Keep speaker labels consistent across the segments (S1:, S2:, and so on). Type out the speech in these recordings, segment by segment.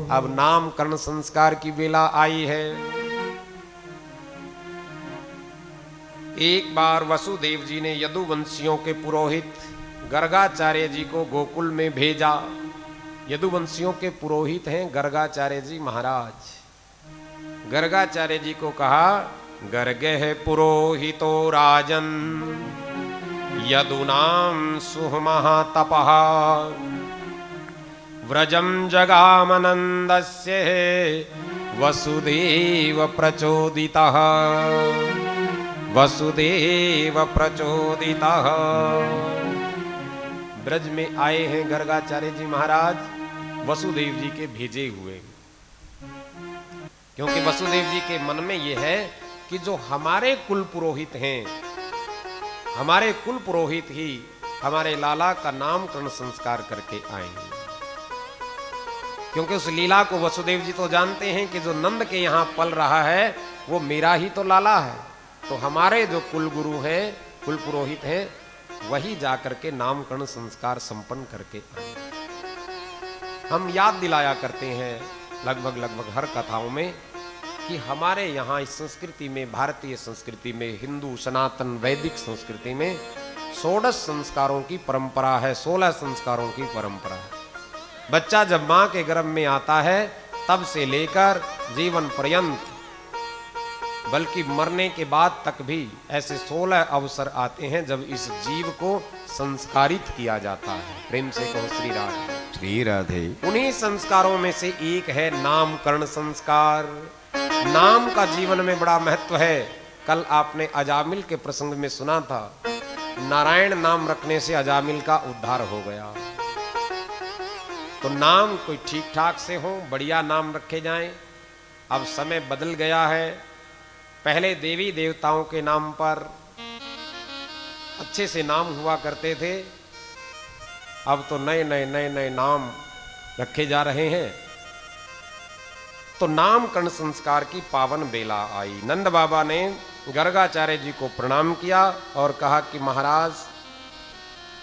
S1: अब नामकरण संस्कार की बेला आई है। एक बार वसुदेव जी ने यदुवंशियों के पुरोहित गर्गाचार्य जी को गोकुल में भेजा। यदुवंशियों के पुरोहित हैं गर्गाचार्य जी महाराज। गर्गाचार्य जी को कहा, गर्गे पुरोहितो राजन यदुनाम सुमहातपः व्रजम जगामनंदस्य वसुदेव प्रचोदितः वसुदेव प्रचोदितः। ब्रज में आए हैं गर्गाचार्य जी महाराज वसुदेव जी के भेजे हुए, क्योंकि वसुदेव जी के मन में यह है कि जो हमारे कुल पुरोहित हैं, हमारे कुल पुरोहित ही हमारे लाला का नामकरण संस्कार करके आएंगे। क्योंकि उस लीला को वसुदेव जी तो जानते हैं कि जो नंद के यहां पल रहा है वो मेरा ही तो लाला है, तो हमारे जो कुल गुरु हैं, कुल पुरोहित हैं, वही जाकर के नामकरण संस्कार संपन्न करके आएंगे। हम याद दिलाया करते हैं लगभग हर कथाओं में कि हमारे यहाँ इस संस्कृति में, भारतीय संस्कृति में, हिंदू सनातन वैदिक संस्कृति में 16 संस्कारों की परंपरा है, 16 संस्कारों की परंपरा है। बच्चा जब माँ के गर्भ में आता है तब से लेकर जीवन पर्यंत, बल्कि मरने के बाद तक भी ऐसे 16 अवसर आते हैं जब इस जीव को संस्कारित किया जाता है। प्रेम से कहो श्री राधे।
S2: श्री राधे।
S1: उन्हीं संस्कारों में से एक है नामकरण संस्कार। नाम का जीवन में बड़ा महत्व है। कल आपने अजामिल के प्रसंग में सुना था, नारायण नाम रखने से अजामिल का उद्धार हो गया। तो नाम कोई ठीक ठाक से हो, बढ़िया नाम रखे जाएं। अब समय बदल गया है। पहले देवी देवताओं के नाम पर अच्छे से नाम हुआ करते थे, अब तो नए नाम रखे जा रहे हैं। तो नामकरण संस्कार की पावन बेला आई। नंद बाबा ने गर्गाचार्य जी को प्रणाम किया और कहा कि महाराज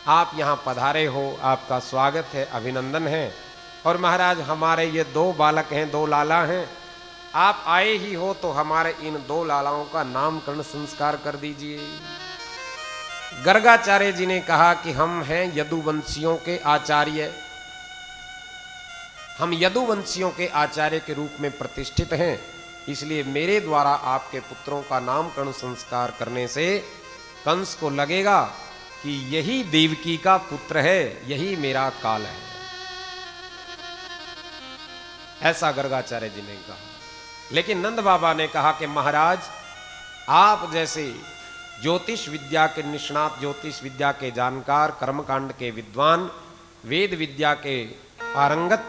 S1: आप यहाँ पधारे हो, आपका स्वागत है, अभिनंदन है। और महाराज हमारे ये 2 बालक हैं, 2 लाला हैं, आप आए ही हो तो हमारे इन 2 लालाओं का नामकरण संस्कार कर दीजिए। गर्गाचार्य जी ने कहा कि हम हैं यदुवंशियों के आचार्य, हम यदुवंशियों के आचार्य के रूप में प्रतिष्ठित हैं, इसलिए मेरे द्वारा आपके पुत्रों का नामकरण संस्कार करने से कंस को लगेगा कि यही देवकी का पुत्र है, यही मेरा काल है। ऐसा गर्गाचार्य जी ने कहा। लेकिन नंद बाबा ने कहा कि महाराज आप जैसे ज्योतिष विद्या के निष्णात, ज्योतिष विद्या के जानकार, कर्मकांड के विद्वान, वेद विद्या के पारंगत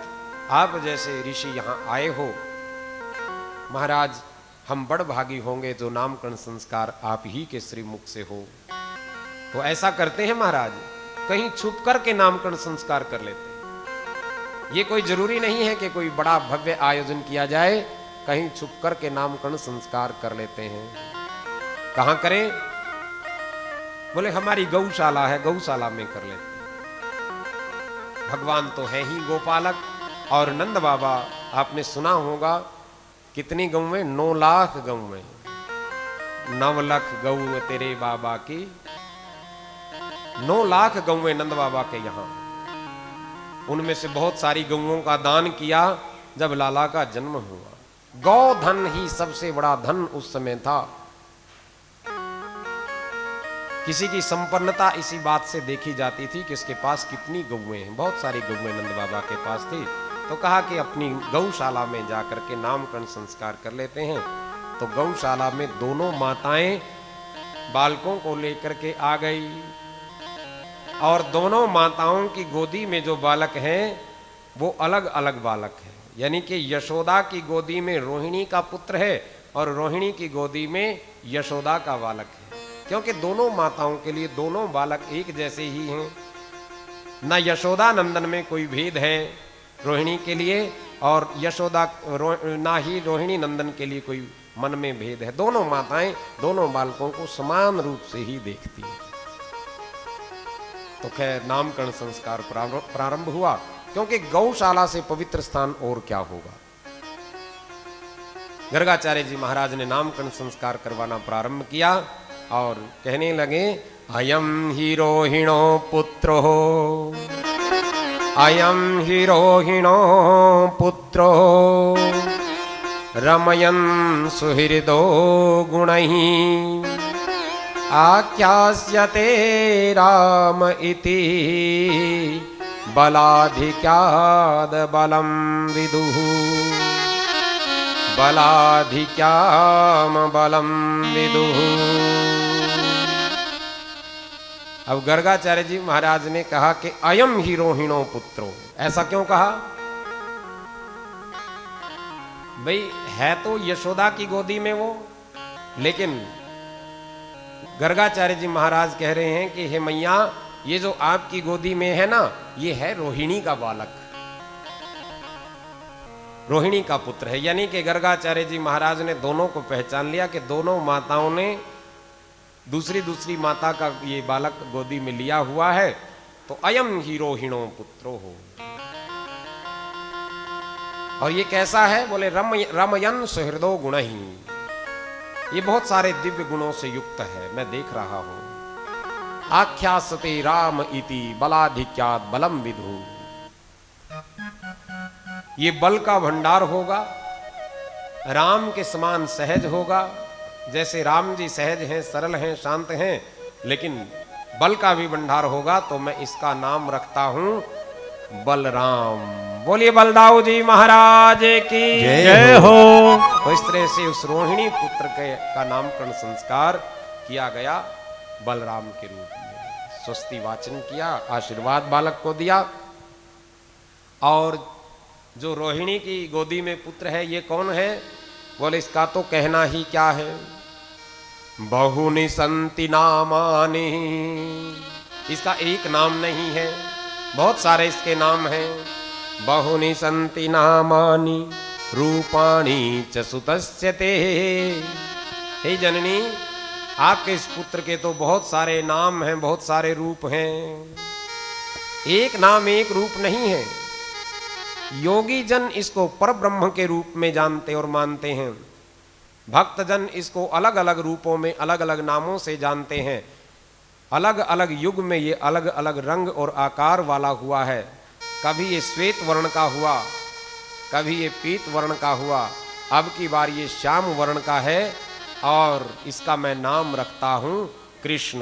S1: आप जैसे ऋषि यहाँ आए हो, महाराज हम बड़ भागी होंगे जो नामकरण संस्कार आप ही के श्रीमुख से हो। तो ऐसा करते हैं महाराज, कहीं छुप कर के नामकरण संस्कार कर लेते हैं। ये कोई जरूरी नहीं है कि कोई बड़ा भव्य आयोजन किया जाए, कहीं छुप कर के नामकरण संस्कार कर लेते हैं। कहां करें? बोले हमारी गौशाला है, गौशाला में कर लेते हैं। भगवान तो है ही गोपालक। और नंद बाबा आपने सुना होगा कितनी गौएं? 9 लाख गौएं, 9 लाख गौ तेरे बाबा की, 9 लाख गौएं नंद बाबा के यहाँ। उनमें से बहुत सारी गौओं का दान किया जब लाला का जन्म हुआ। गौ धन ही सबसे बड़ा धन उस समय था। किसी की संपन्नता इसी बात से देखी जाती थी कि इसके पास कितनी गौएं हैं। बहुत सारी गौएं नंद बाबा के पास थी। तो कहा कि अपनी गौशाला में जाकर के नामकरण संस्कार कर लेते हैं। तो गौशाला में दोनों माताएं बालकों को लेकर के आ गई और दोनों माताओं की गोदी में जो बालक हैं वो अलग अलग बालक हैं। यानी कि यशोदा की गोदी में रोहिणी का पुत्र है और रोहिणी की गोदी में यशोदा का बालक है, क्योंकि दोनों माताओं के लिए दोनों बालक एक जैसे ही हैं। न यशोदा नंदन में कोई भेद है रोहिणी के लिए, और यशोदा ना ही रोहिणी नंदन के लिए कोई मन में भेद है। दोनों माताएं दोनों बालकों को समान रूप से ही देखती हैं। तो खैर नामकरण संस्कार प्रारंभ हुआ। क्योंकि गौशाला से पवित्र स्थान और क्या होगा। गर्गाचार्य जी महाराज ने नामकरण संस्कार करवाना प्रारंभ किया और कहने लगे, अयम ही रोहिणो पुत्रो, अयम ही रोहिणो पुत्रो, रमयन् सुहृदो गुणैः, आख्यास्यते राम इति, बलाधिक्याद बलम विदुः, बलाधिक्याम बलम विदुः। अब गर्गाचार्य जी महाराज ने कहा कि अयम ही रोहिणो पुत्रो। ऐसा क्यों कहा? भाई है तो यशोदा की गोदी में वो, लेकिन गर्गाचार्य जी महाराज कह रहे हैं कि हे मैया, ये जो आपकी गोदी में है ना, ये है रोहिणी का बालक, रोहिणी का पुत्र है। यानी कि गर्गाचार्य जी महाराज ने दोनों को पहचान लिया कि दोनों माताओं ने दूसरी दूसरी माता का ये बालक गोदी में लिया हुआ है, तो अयम ही रोहिणो पुत्रो हो। और ये कैसा है? बोले रमयन सुहृदो गुणहि, ये बहुत सारे दिव्य गुणों से युक्त है, मैं देख रहा हूं। आख्यासते राम इति बलाधिक्याद बलम विदु, ये बल का भंडार होगा, राम के समान सहज होगा। जैसे राम जी सहज हैं, सरल हैं, शांत हैं, लेकिन बल का भी भंडार होगा, तो मैं इसका नाम रखता हूं बलराम। बोलिए बलदाऊ जी महाराज की जय हो। तो इस तरह से उस रोहिणी पुत्र का नामकरण संस्कार किया गया बलराम के रूप में। स्वस्ति वाचन किया, आशीर्वाद बालक को दिया। और जो रोहिणी की गोदी में पुत्र है, ये कौन है? बोले इसका तो कहना ही क्या है। बहुनि संति नामानि, इसका एक नाम नहीं है, बहुत सारे इसके नाम हैं। बहुनि संति नामानि रूपाणि च सुतस्य ते, हे जननी, आपके इस पुत्र के तो बहुत सारे नाम हैं, बहुत सारे रूप हैं, एक नाम एक रूप नहीं है। योगी जन इसको परब्रह्म के रूप में जानते और मानते हैं, भक्त जन इसको अलग अलग रूपों में अलग अलग नामों से जानते हैं। अलग अलग युग में ये अलग अलग रंग और आकार वाला हुआ है। कभी ये श्वेत वर्ण का हुआ, कभी ये पीत वर्ण का हुआ, अब की बार ये श्याम वर्ण का है, और इसका मैं नाम रखता हूं कृष्ण।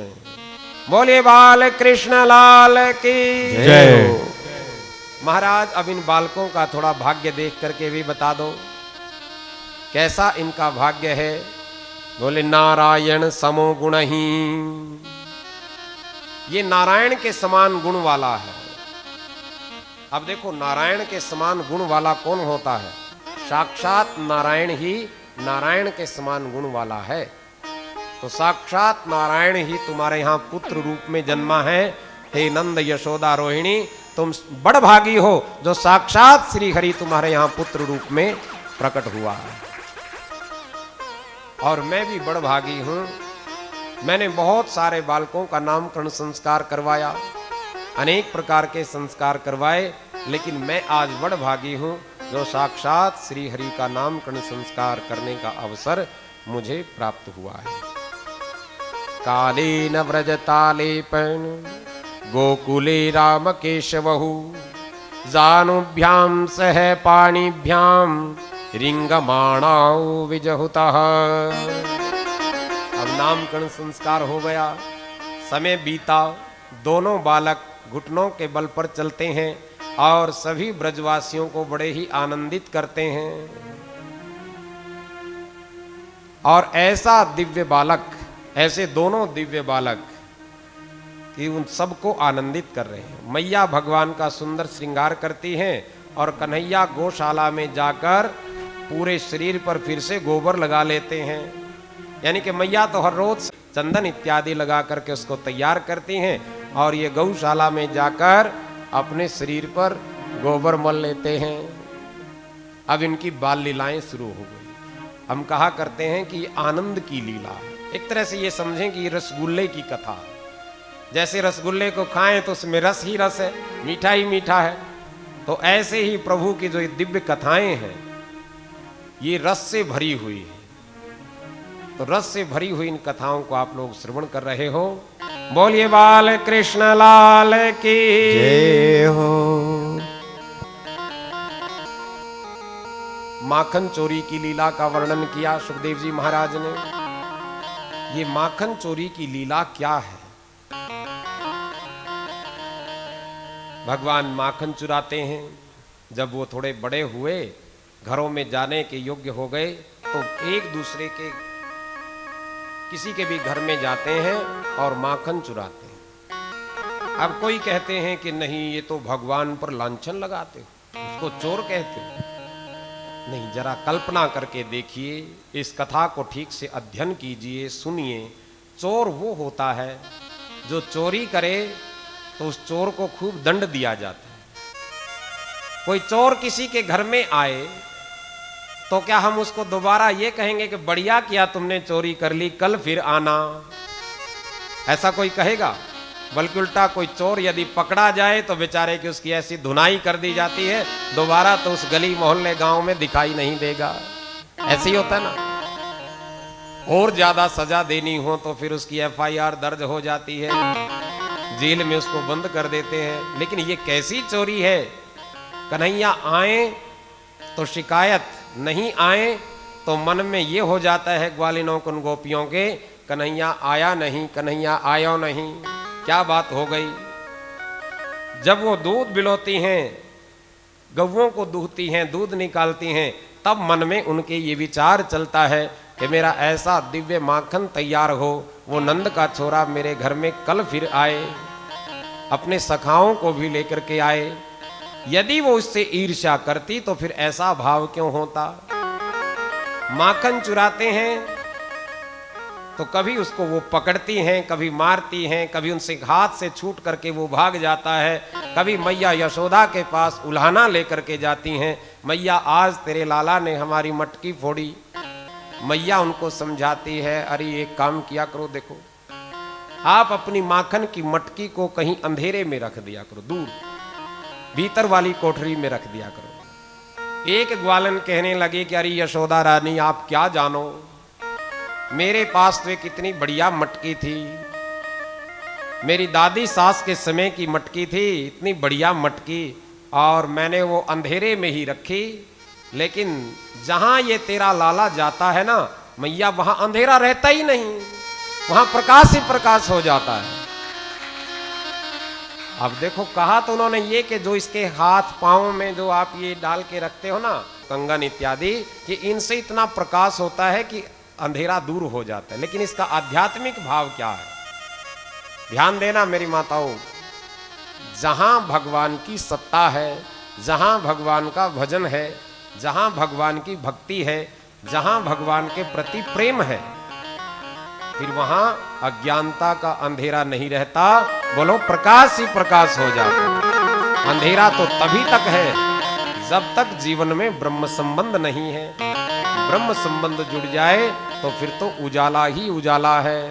S1: बोलिए बाल कृष्ण लाल की जय। महाराज अब इन बालकों का थोड़ा भाग्य देख करके भी बता दो, कैसा इनका भाग्य है। बोले नारायण समो गुणहि, ये नारायण के समान गुण वाला है। अब देखो, नारायण के समान गुण वाला कौन होता है? साक्षात नारायण ही नारायण के समान गुण वाला है। तो साक्षात नारायण ही तुम्हारे यहां पुत्र रूप में जन्मा है। हे नंद यशोदा रोहिणी, तुम बड़ भागी हो जो साक्षात श्री हरि तुम्हारे यहां पुत्र रूप में प्रकट हुआ है। और मैं भी बड़ भागी हूं, मैंने बहुत सारे बालकों का नामकरण संस्कार करवाया, अनेक प्रकार के संस्कार करवाए, लेकिन मैं आज बड़ भागी हूं जो साक्षात श्री हरि का नामकरण संस्कार करने का अवसर मुझे प्राप्त हुआ है। कालेन व्रजतालेपन गोकुले राम केशवहु, जानुभ्याम सह पाणिभ्याम रिंगमाणाओ विजहुतः। अब नामकरण संस्कार हो गया, समय बीता, दोनों बालक घुटनों के बल पर चलते हैं और सभी ब्रजवासियों को बड़े ही आनंदित करते हैं। और ऐसा दिव्य बालक, ऐसे दोनों दिव्य बालक कि उन सबको आनंदित कर रहे हैं। मैया भगवान का सुंदर श्रृंगार करती हैं और कन्हैया गौशाला में जाकर पूरे शरीर पर फिर से गोबर लगा लेते हैं। यानी कि मैया तो हर रोज चंदन इत्यादि लगा करके उसको तैयार करती हैं, और ये गौशाला में जाकर अपने शरीर पर गोबर मल लेते हैं। अब इनकी बाल लीलाएं शुरू हो गई। हम कहा करते हैं कि आनंद की लीला, एक तरह से ये समझें कि रसगुल्ले की कथा। जैसे रसगुल्ले को खाएं तो उसमें रस ही रस है, मीठा ही मीठा है, तो ऐसे ही प्रभु की जो ये दिव्य कथाएं हैं ये रस से भरी हुई है। तो रस से भरी हुई इन कथाओं को आप लोग श्रवण कर रहे हो। बोलिए बाल कृष्ण लाल की
S2: जय हो।
S1: माखन चोरी की लीला का वर्णन किया सुखदेव जी महाराज ने। ये माखन चोरी की लीला क्या है? भगवान माखन चुराते हैं। जब वो थोड़े बड़े हुए, घरों में जाने के योग्य हो गए, तो एक दूसरे के किसी के भी घर में जाते हैं और माखन चुराते हैं। अब कोई कहते हैं कि नहीं, ये तो भगवान पर लांछन लगाते हो, उसको चोर कहते हो। नहीं, जरा कल्पना करके देखिए, इस कथा को ठीक से अध्ययन कीजिए, सुनिए। चोर वो होता है जो चोरी करे तो उस चोर को खूब दंड दिया जाता है। कोई चोर किसी के घर में आए तो क्या हम उसको दोबारा ये कहेंगे कि बढ़िया किया तुमने चोरी कर ली, कल फिर आना? ऐसा कोई कहेगा? बल्कि उल्टा, कोई चोर यदि पकड़ा जाए तो बेचारे की उसकी ऐसी धुनाई कर दी जाती है, दोबारा तो उस गली मोहल्ले गांव में दिखाई नहीं देगा। ऐसे ही होता है ना। और ज्यादा सजा देनी हो तो फिर उसकी FIR दर्ज हो जाती है, जेल में उसको बंद कर देते हैं। लेकिन ये कैसी चोरी है? कन्हैया आए तो शिकायत, नहीं आए तो मन में ये हो जाता है ग्वालिनों कुन गोपियों के, कन्हैया आया नहीं, कन्हैया आया नहीं, क्या बात हो गई। जब वो दूध बिलोती हैं, गौओं को दूहती हैं, दूध निकालती हैं, तब मन में उनके ये विचार चलता है कि मेरा ऐसा दिव्य माखन तैयार हो, वो नंद का छोरा मेरे घर में कल फिर आए, अपने सखाओं को भी लेकर के आए। यदि वो उससे ईर्ष्या करती तो फिर ऐसा भाव क्यों होता? माखन चुराते हैं तो कभी उसको वो पकड़ती हैं, कभी मारती हैं, कभी उनसे हाथ से छूट करके वो भाग जाता है, कभी मैया यशोदा के पास उल्हाना लेकर के जाती हैं, मैया आज तेरे लाला ने हमारी मटकी फोड़ी। मैया उनको समझाती है, अरे एक काम किया करो, देखो आप अपनी माखन की मटकी को कहीं अंधेरे में रख दिया करो, दूर भीतर वाली कोठरी में रख दिया करो। एक ग्वालन कहने लगे कि अरे यशोदा रानी, आप क्या जानो, मेरे पास तो एक इतनी बढ़िया मटकी थी, मेरी दादी सास के समय की मटकी थी, इतनी बढ़िया मटकी, और मैंने वो अंधेरे में ही रखी, लेकिन जहां ये तेरा लाला जाता है ना मैया, वहां अंधेरा रहता ही नहीं, वहां प्रकाश ही प्रकाश हो जाता है। अब देखो, कहा तो उन्होंने ये कि जो इसके हाथ पांव में जो आप ये डाल के रखते हो ना, कंगन इत्यादि, कि इनसे इतना प्रकाश होता है कि अंधेरा दूर हो जाता है। लेकिन इसका आध्यात्मिक भाव क्या है? ध्यान देना मेरी माताओं, जहां भगवान की सत्ता है, जहां भगवान का भजन है, जहां भगवान की भक्ति है, जहां भगवान के प्रति प्रेम है, फिर वहां अज्ञानता का अंधेरा नहीं रहता। बोलो, प्रकाश ही प्रकाश हो जाता। अंधेरा तो तभी तक है जब तक जीवन में ब्रह्म संबंध नहीं है। ब्रह्म संबंध जुड़ जाए तो फिर तो उजाला ही उजाला है।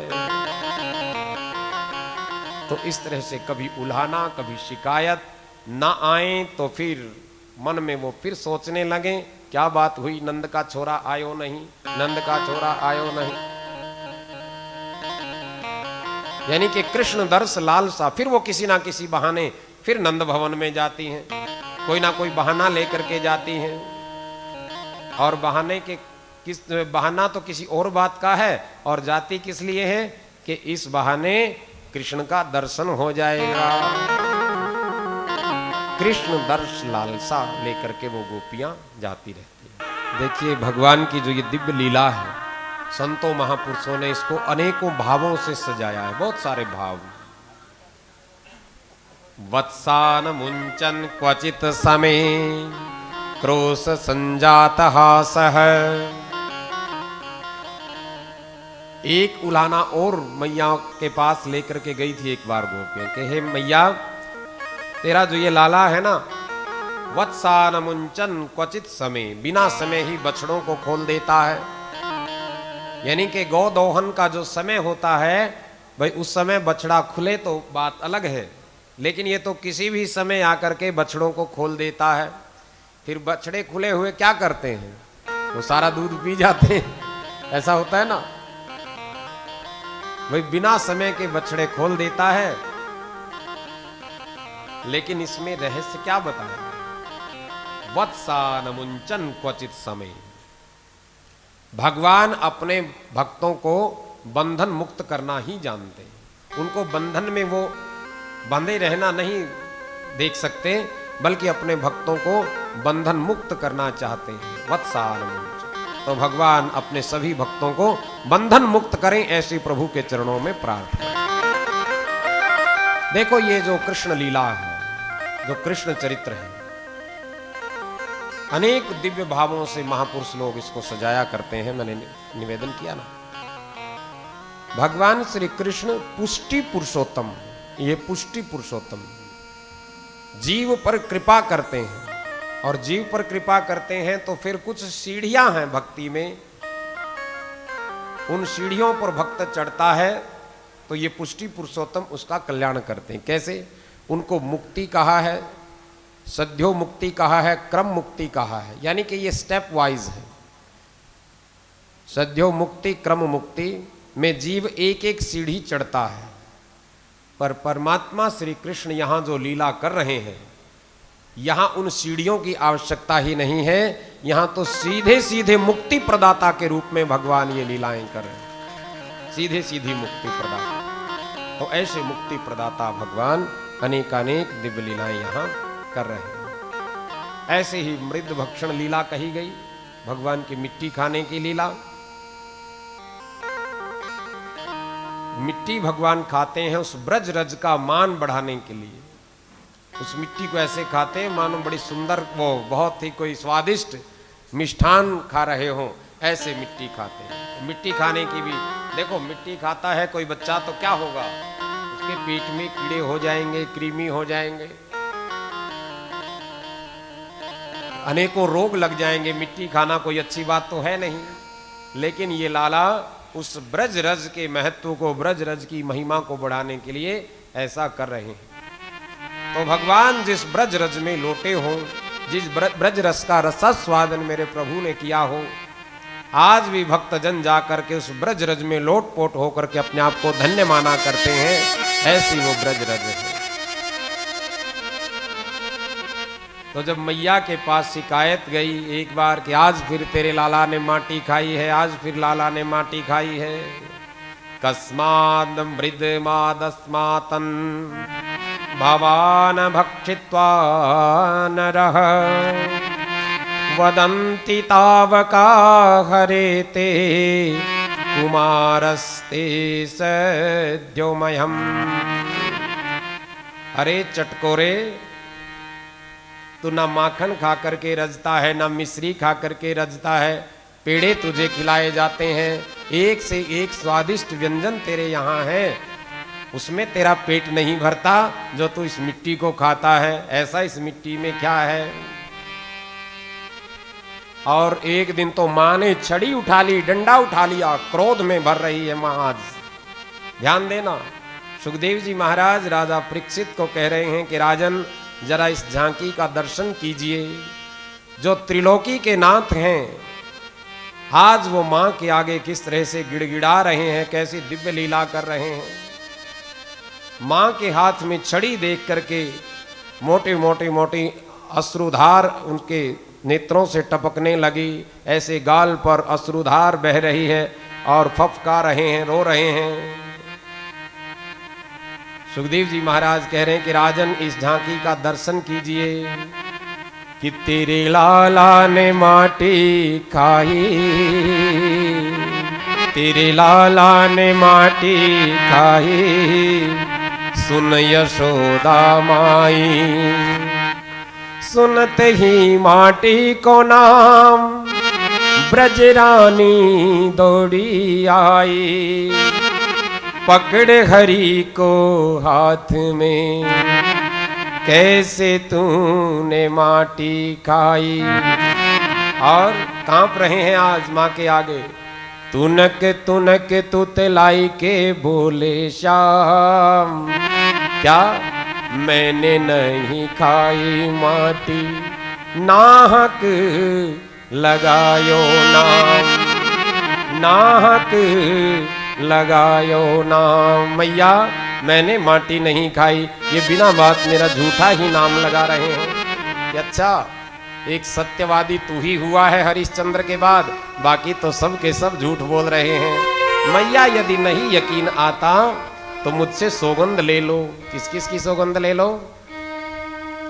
S1: तो इस तरह से कभी उल्हाना, कभी शिकायत ना आए तो फिर मन में वो फिर सोचने लगे, क्या बात हुई, नंद का छोरा आयो नहीं, नंद का छोरा आयो नहीं। यानी कि कृष्ण दर्श लालसा। फिर वो किसी ना किसी बहाने फिर नंद भवन में जाती हैं, कोई ना कोई बहाना लेकर के जाती हैं, और बहाने के बहाना तो किसी और बात का है, और जाती किस लिए है कि इस बहाने कृष्ण का दर्शन हो जाएगा। कृष्ण दर्श लालसा लेकर के वो गोपियां जाती रहती हैं। देखिए, भगवान की जो ये दिव्य लीला है, संतों महापुरुषों ने इसको अनेकों भावों से सजाया है, बहुत सारे भाव। वत्सान मुंचन क्वचित समय क्रोश संजात हासः। एक उल्हाना और मैया के पास लेकर के गई थी एक बार गोपियां, कि हे मैया, तेरा जो ये लाला है ना, वत्सान मुंचन क्वचित समय, बिना समय ही बछड़ों को खोल देता है। यानी कि गौ दोहन का जो समय होता है भाई, उस समय बछड़ा खुले तो बात अलग है, लेकिन ये तो किसी भी समय आकर के बछड़ों को खोल देता है। फिर बछड़े खुले हुए क्या करते हैं, वो सारा दूध पी जाते हैं, ऐसा होता है ना। भाई बिना समय के बछड़े खोल देता है। लेकिन इसमें रहस्य क्या बताया, वत्सान मुंचन क्वचित समय। भगवान अपने भक्तों को बंधन मुक्त करना ही जानते हैं। उनको बंधन में वो बंधे रहना नहीं देख सकते, बल्कि अपने भक्तों को बंधन मुक्त करना चाहते हैं। वत्सान मुंचन, तो भगवान अपने सभी भक्तों को बंधन मुक्त करें, ऐसी प्रभु के चरणों में प्रार्थना। देखो ये जो कृष्ण लीला है, जो कृष्ण चरित्र है, अनेक दिव्य भावों से महापुरुष लोग इसको सजाया करते हैं। मैंने निवेदन किया ना, भगवान श्री कृष्ण पुष्टि पुरुषोत्तम, ये पुष्टि पुरुषोत्तम जीव पर कृपा करते हैं। और जीव पर कृपा करते हैं तो फिर कुछ सीढ़ियां हैं भक्ति में, उन सीढ़ियों पर भक्त चढ़ता है तो ये पुष्टि पुरुषोत्तम उसका कल्याण करते हैं। कैसे? उनको मुक्ति कहा है, सद्यो मुक्ति कहा है, क्रम मुक्ति कहा है, यानी कि ये स्टेप वाइज है। सद्यो मुक्ति क्रम मुक्ति में जीव एक एक सीढ़ी चढ़ता है, पर परमात्मा श्री कृष्ण यहां जो लीला कर रहे हैं, यहां उन सीढ़ियों की आवश्यकता ही नहीं है। यहां तो सीधे सीधे मुक्ति प्रदाता के रूप में भगवान ये लीलाएं कर रहे हैं, सीधे सीधी मुक्ति प्रदाता। तो ऐसे मुक्ति प्रदाता भगवान अनेकानेक दिव्य लीलाएं यहां कर रहे हैं। ऐसे ही मृद भक्षण लीला कही गई, भगवान की मिट्टी खाने की लीला। मिट्टी भगवान खाते हैं उस ब्रज रज का मान बढ़ाने के लिए। उस मिट्टी को ऐसे खाते हैं मानो बड़ी सुंदर, वो बहुत ही कोई स्वादिष्ट मिष्ठान खा रहे हो, ऐसे मिट्टी खाते हैं। मिट्टी खाने की भी देखो, मिट्टी खाता है कोई बच्चा तो क्या होगा, उसके पेट में कीड़े हो जाएंगे, कृमि हो जाएंगे, अनेकों रोग लग जाएंगे। मिट्टी खाना कोई अच्छी बात तो है नहीं। लेकिन ये लाला उस ब्रज रज के महत्व को, ब्रज रज की महिमा को बढ़ाने के लिए ऐसा कर रहे हैं। तो भगवान जिस ब्रज रज में लोटे हो, जिस ब्रज रस का रसास्वादन मेरे प्रभु ने किया हो, आज भी भक्तजन जाकर के उस ब्रज रज में लोटपोट होकर के अपने आप को धन्य माना करते हैं। ऐसी वो ब्रज रज है। तो जब मैया के पास शिकायत गई एक बार कि आज फिर तेरे लाला ने माटी खाई है, आज फिर लाला ने माटी खाई है, कस्माद मृद मादस्मातन भवान भक्षित्वा नरः वदन्ति तावका हरेते कुमारस्ते सद्योमयम्। अरे चटकोरे, तू ना माखन खा करके रजता है, ना मिश्री खा करके रजता है, पेड़े तुझे खिलाए जाते हैं, एक से एक स्वादिष्ट व्यंजन तेरे यहाँ है, उसमें तेरा पेट नहीं भरता जो तू इस मिट्टी को खाता है। ऐसा इस मिट्टी में क्या है? और एक दिन तो माँ ने छड़ी उठा ली, डंडा उठा लिया, क्रोध में भर रही है माँ आज। ध्यान देना, सुखदेव जी महाराज राजा परीक्षित को कह रहे हैं कि राजन जरा इस झांकी का दर्शन कीजिए, जो त्रिलोकी के नाथ हैं, आज वो मां के आगे किस तरह से गिड़गिड़ा रहे हैं, कैसी दिव्य लीला कर रहे हैं। मां के हाथ में छड़ी देख करके मोटे मोटे मोटी अश्रुधार उनके नेत्रों से टपकने लगी, ऐसे गाल पर अश्रुधार बह रही है और फफका रहे हैं, रो रहे हैं। सुखदेव जी महाराज कह रहे हैं कि राजन इस झांकी का दर्शन कीजिए कि तेरे लाला ने माटी खाई, तेरे लाला ने माटी खाई, सुन यशोदा माई। सुनते ही माटी को नाम ब्रजरानी दौड़ी आई, पकड़ हरि को हाथ में, कैसे तूने माटी खाई। और कांप रहे हैं आज माँ के आगे। तुनक तुनक तुतलाई के बोले श्याम, क्या मैंने नहीं खाई माटी, नाहक लगायो नाम, नाहक लगायो नाम। मैया मैंने माटी नहीं खाई, ये बिना बात मेरा झूठा ही नाम लगा रहे हैं। अच्छा, एक सत्यवादी तू ही हुआ है हरिश्चंद्र के बाद, बाकी तो सब के सब झूठ बोल रहे हैं। मैया यदि नहीं यकीन आता तो मुझसे सौगंध ले लो। किस किस की सौगंध ले लो?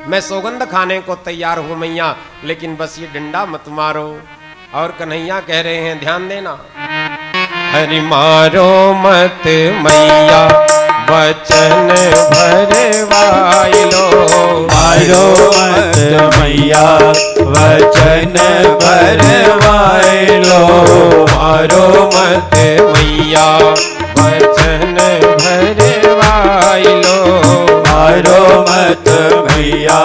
S1: मैं सौगंध खाने को तैयार हूं मैया, लेकिन बस ये डंडा मत मारो। और कन्हैया कह रहे हैं, ध्यान देना। हरि मारो मत मैया, वचन भरवाई लो।
S2: मारो मत मैया, वचन भरवाई लो।
S1: मारो मत मैया, वचन भरवाई लो।
S2: मारो मत मैया,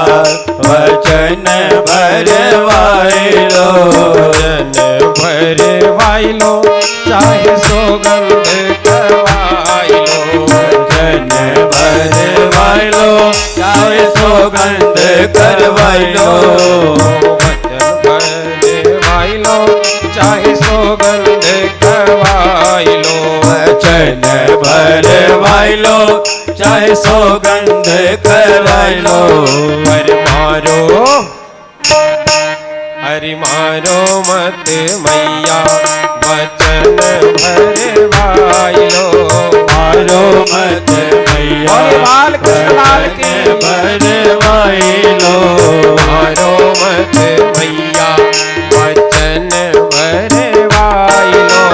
S2: वचन भरवाई लो।
S1: वचन भरवाई लो, चाहे सौगंध करवाई लो।
S2: वचन भरवाई लो, चाहे सौगंध करवाई लो।
S1: वचन भरवाई लो, चाहे सौगंध करवाई लो।
S2: वचन भरवाई लो, चाहे सौगंध करवाई लो।
S1: हरि मारो, हरि मारो मत मैया, वचन भरवाई लो।
S2: मारो मत मैया,
S1: और बाल कृष्णलाल के
S2: भरवाई लो।
S1: मारो मत मैया, वचन भरवाई लो।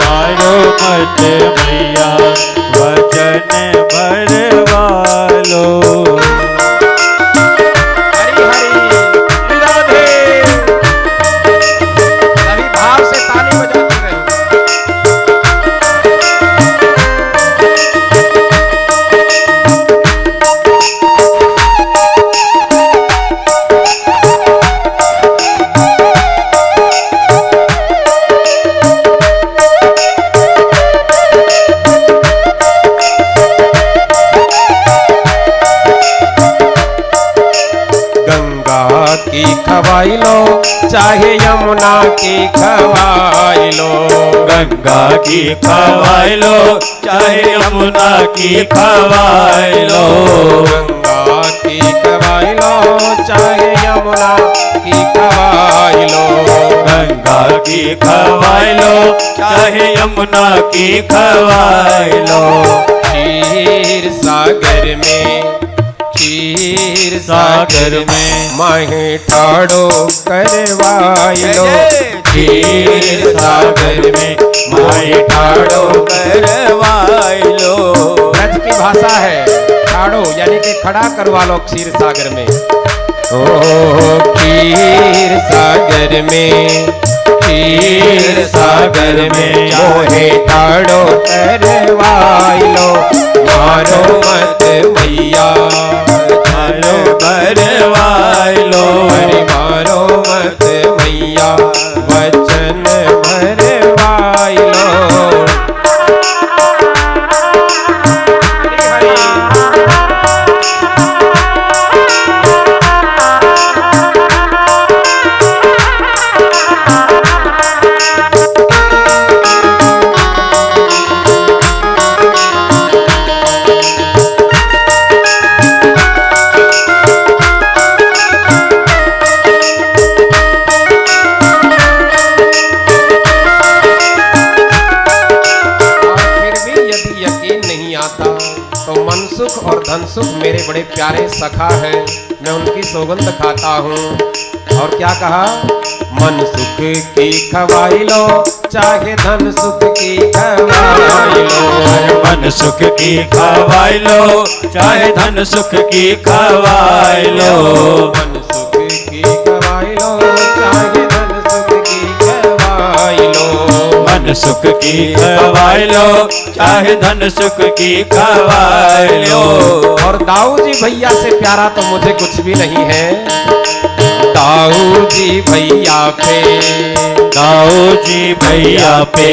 S2: मारो मत मैया, वचन भरवाई लो।
S1: हरि हरि राधे। सभी भाव से ताली बजाते रहे। की खवाई लो, चाहे यमुना की खवाई लो।
S2: गंगा की खवाई लो, चाहे यमुना की खवाई लो।
S1: गंगा की खवाई लो, चाहे यमुना की खवाई लो।
S2: गंगा की खवाई लो, चाहे यमुना की खवाई लो।
S1: क्षीर सागर में, क्षीर सागर में माहे ठाड़ो करवाई लो।
S2: क्षीर सागर में माहे ठाड़ो करवाई लो।
S1: ब्रज की भाषा है ठाड़ो, यानी कि खड़ा करवा लो क्षीर सागर में। ओ क्षीर सागर में, क्षीर सागर में मोहे ठाड़ो करवाई लो। मारो मत मैया,
S2: मारो भरवाई लो।
S1: हरि मारो मत मैया, वचन भरवाई लो। हरि हरि। तो मन सुख और धन सुख मेरे बड़े प्यारे सखा है, मैं उनकी सौगंध खाता हूँ। और क्या कहा? मन सुख की खवाई लो, चाहे धन सुख की खवाई लो।
S2: मन सुख की खवाई लो, चाहे धन सुख की खवाई लो।
S1: मन सुख की खवाई लो, चाहे धन सुख की खवाई लो।
S2: मन सुख की खवाई लो, चाहे धन सुख की खवाई लो।
S1: और दाऊ जी भैया से प्यारा तो मुझे कुछ भी नहीं है। दाऊ जी भैया पे,
S2: ताऊ जी भैया पे,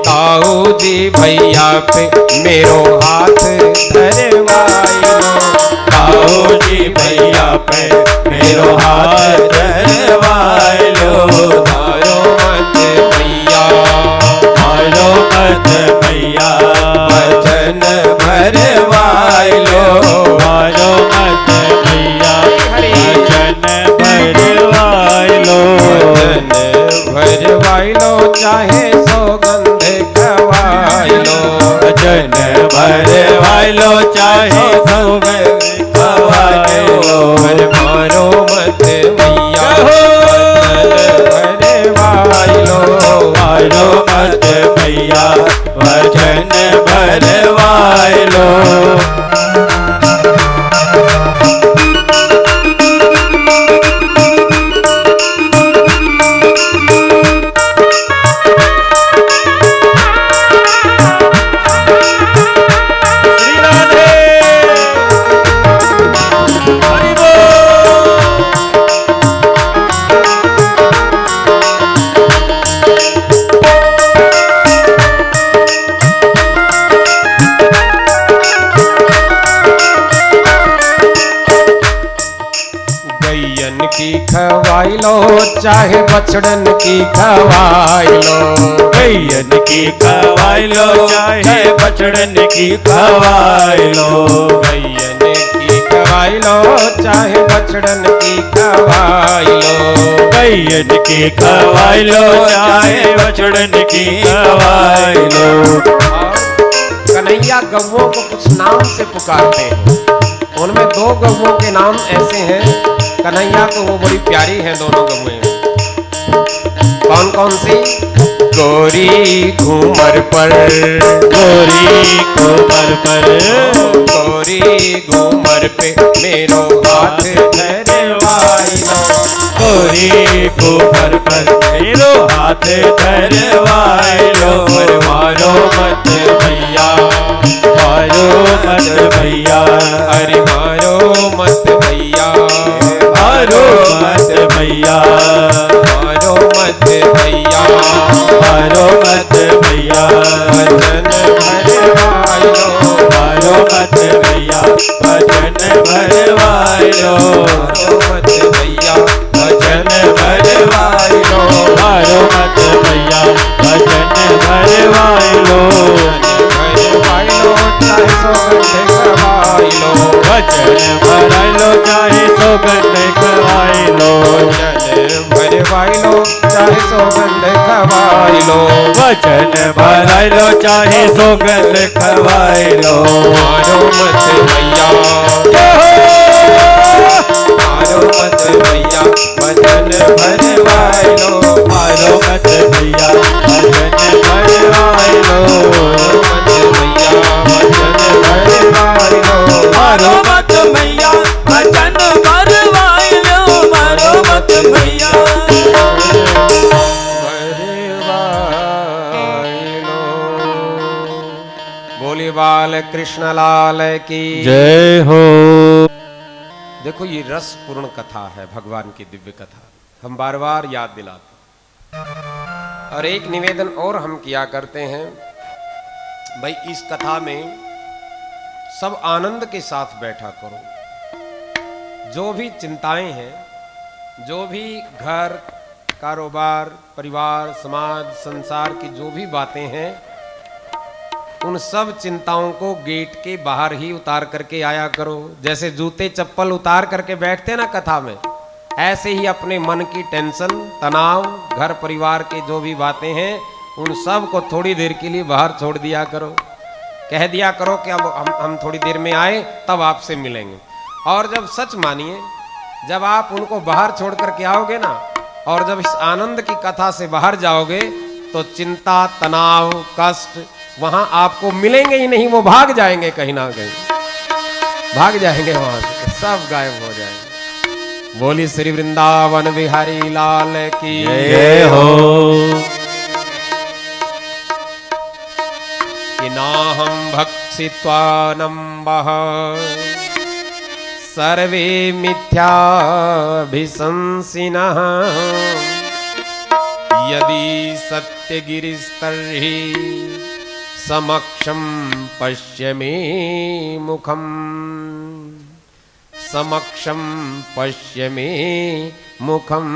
S1: ताऊ जी भैया पे मेरो हाथ धरवाइलो।
S2: ताऊ जी भैया पे मेरो हाथ धरवाइलो।
S1: मारो मत भैया,
S2: मारो मत भैया,
S1: वचन भरवाइलो।
S2: मारो मत भैया, वचन भरवाइलो।
S1: वचन भरवाइलो चाहे सौगंध खवाइलो।
S2: वचन भरवाइलो चाहे सौगंध खवाइलो।
S1: मारो मत भैया, वचन भरवाइलो।
S2: मारो मत भैया, वचन भरवाइलो।
S1: गैयन की खवाइलो चाहे बछड़न की खवाइलो।
S2: गैयन की खवाइलो चाहे बछड़न की खवाइलो।
S1: गैयन की खवाइलो चाहे बछड़न की खवाइलो।
S2: गैयन की खवाइलो चाहे बछड़न की खवाइलो।
S1: कन्हैया गौओं को कुछ नाम से पुकारते हैं। उनमें दो गौओं के नाम ऐसे हैं, कन्हैया को वो बड़ी प्यारी हैं दोनों गौएं। कौन कौन सी? गोरी घूमर पर,
S2: गोरी घूमर पर,
S1: गोरी घूमर पे मेरो हाथ धरवाइलो।
S2: गोरी घूमर पर मेरो हाथ धरवाइलो। मारो मत भैया, मारो मत भैया,
S1: अरे मारो मत भैया,
S2: मारो मत भैया,
S1: मारो मत भैया,
S2: मारो मत भैया,
S1: वचन भरवाइलो।
S2: मारो मत भैया, वचन भरवाइलो।
S1: मारो मत भैया, वचन भरवाइलो।
S2: मारो मत भैया, वचन भरवाइलो।
S1: भरवाइलो चाहे सौगंध खवाइलो।
S2: वचन भरवाइलो चाहे सौगंध खवाइलो।
S1: वचन भरवाइलो चाहे सौगंध खवाइलो।
S2: वचन भरवाइलो चाहे सौगंध खवाइलो।
S1: मारो मत भैया, मारो मत भैया, वचन भरवाइलो।
S2: मारो मत भैया, वचन भरवाइलो।
S1: मारो मत भैया, वचन भरवाइलो।
S2: मारो मत भैया, वचन भरवाइलो। मारो मत भैया,
S1: भरवाइलो। बोली बाल कृष्ण लाल की
S2: जय हो।
S1: देखो ये रस पूर्ण कथा है, भगवान की दिव्य कथा, हम बार बार याद दिलाते। और एक निवेदन और हम किया करते हैं, भाई इस कथा में सब आनंद के साथ बैठा करो। जो भी चिंताएं हैं, जो भी घर, कारोबार, परिवार, समाज, संसार की जो भी बातें हैं, उन सब चिंताओं को गेट के बाहर ही उतार करके आया करो। जैसे जूते चप्पल उतार करके बैठते ना कथा में, ऐसे ही अपने मन की टेंशन, तनाव, घर परिवार के जो भी बातें हैं, उन सब को थोड़ी देर के लिए बाहर छोड़ दिया करो। कह दिया करो कि अब हम थोड़ी देर में आए, तब आपसे मिलेंगे। और जब सच मानिए, जब आप उनको बाहर छोड़ करके आओगे ना, और जब इस आनंद की कथा से बाहर जाओगे, तो चिंता, तनाव, कष्ट वहां आपको मिलेंगे ही नहीं, वो भाग जाएंगे कहीं ना कहीं, भाग जाएंगे वहां से, सब गायब हो जाएंगे। बोली श्री वृंदावन बिहारी लाल की
S2: जय हो।
S1: कि नाहं भक्षित्वा नम्बः सर्वे मिथ्याभिशंसिनः यदि सत्यगिरिस्तर्हि समक्षं पश्य मे मुखम, समक्षं पश्य मे मुखम।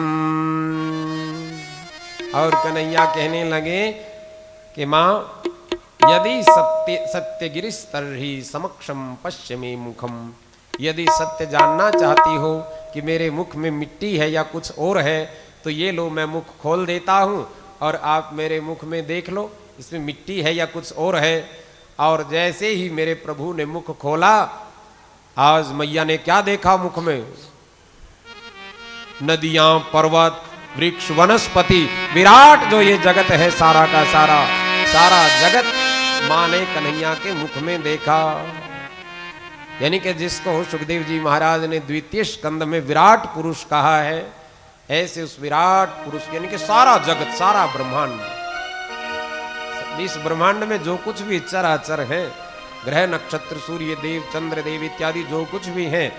S1: और कन्हैया कहने लगे कि मां, यदि सत्यगिरिस्तर्हि समक्षम पश्य मे मुखम, यदि सत्य जानना चाहती हो कि मेरे मुख में मिट्टी है या कुछ और है, तो ये लो मैं मुख खोल देता हूं और आप मेरे मुख में देख लो इसमें मिट्टी है या कुछ और है। और जैसे ही मेरे प्रभु ने मुख खोला, आज मैया ने क्या देखा मुख में? नदियां, पर्वत, वृक्ष, वनस्पति, विराट जो ये जगत है सारा का सारा, सारा जगत मां ने कन्हैया के मुख में देखा। यानी कि जिसको सुखदेव जी महाराज ने द्वितीय स्कंद में विराट पुरुष कहा है, ऐसे उस विराट पुरुष यानी कि सारा जगत, सारा ब्रह्मांड, इस ब्रह्मांड में जो कुछ भी चराचर है, ग्रह नक्षत्र, सूर्य देव, चंद्र देव इत्यादि जो कुछ भी हैं,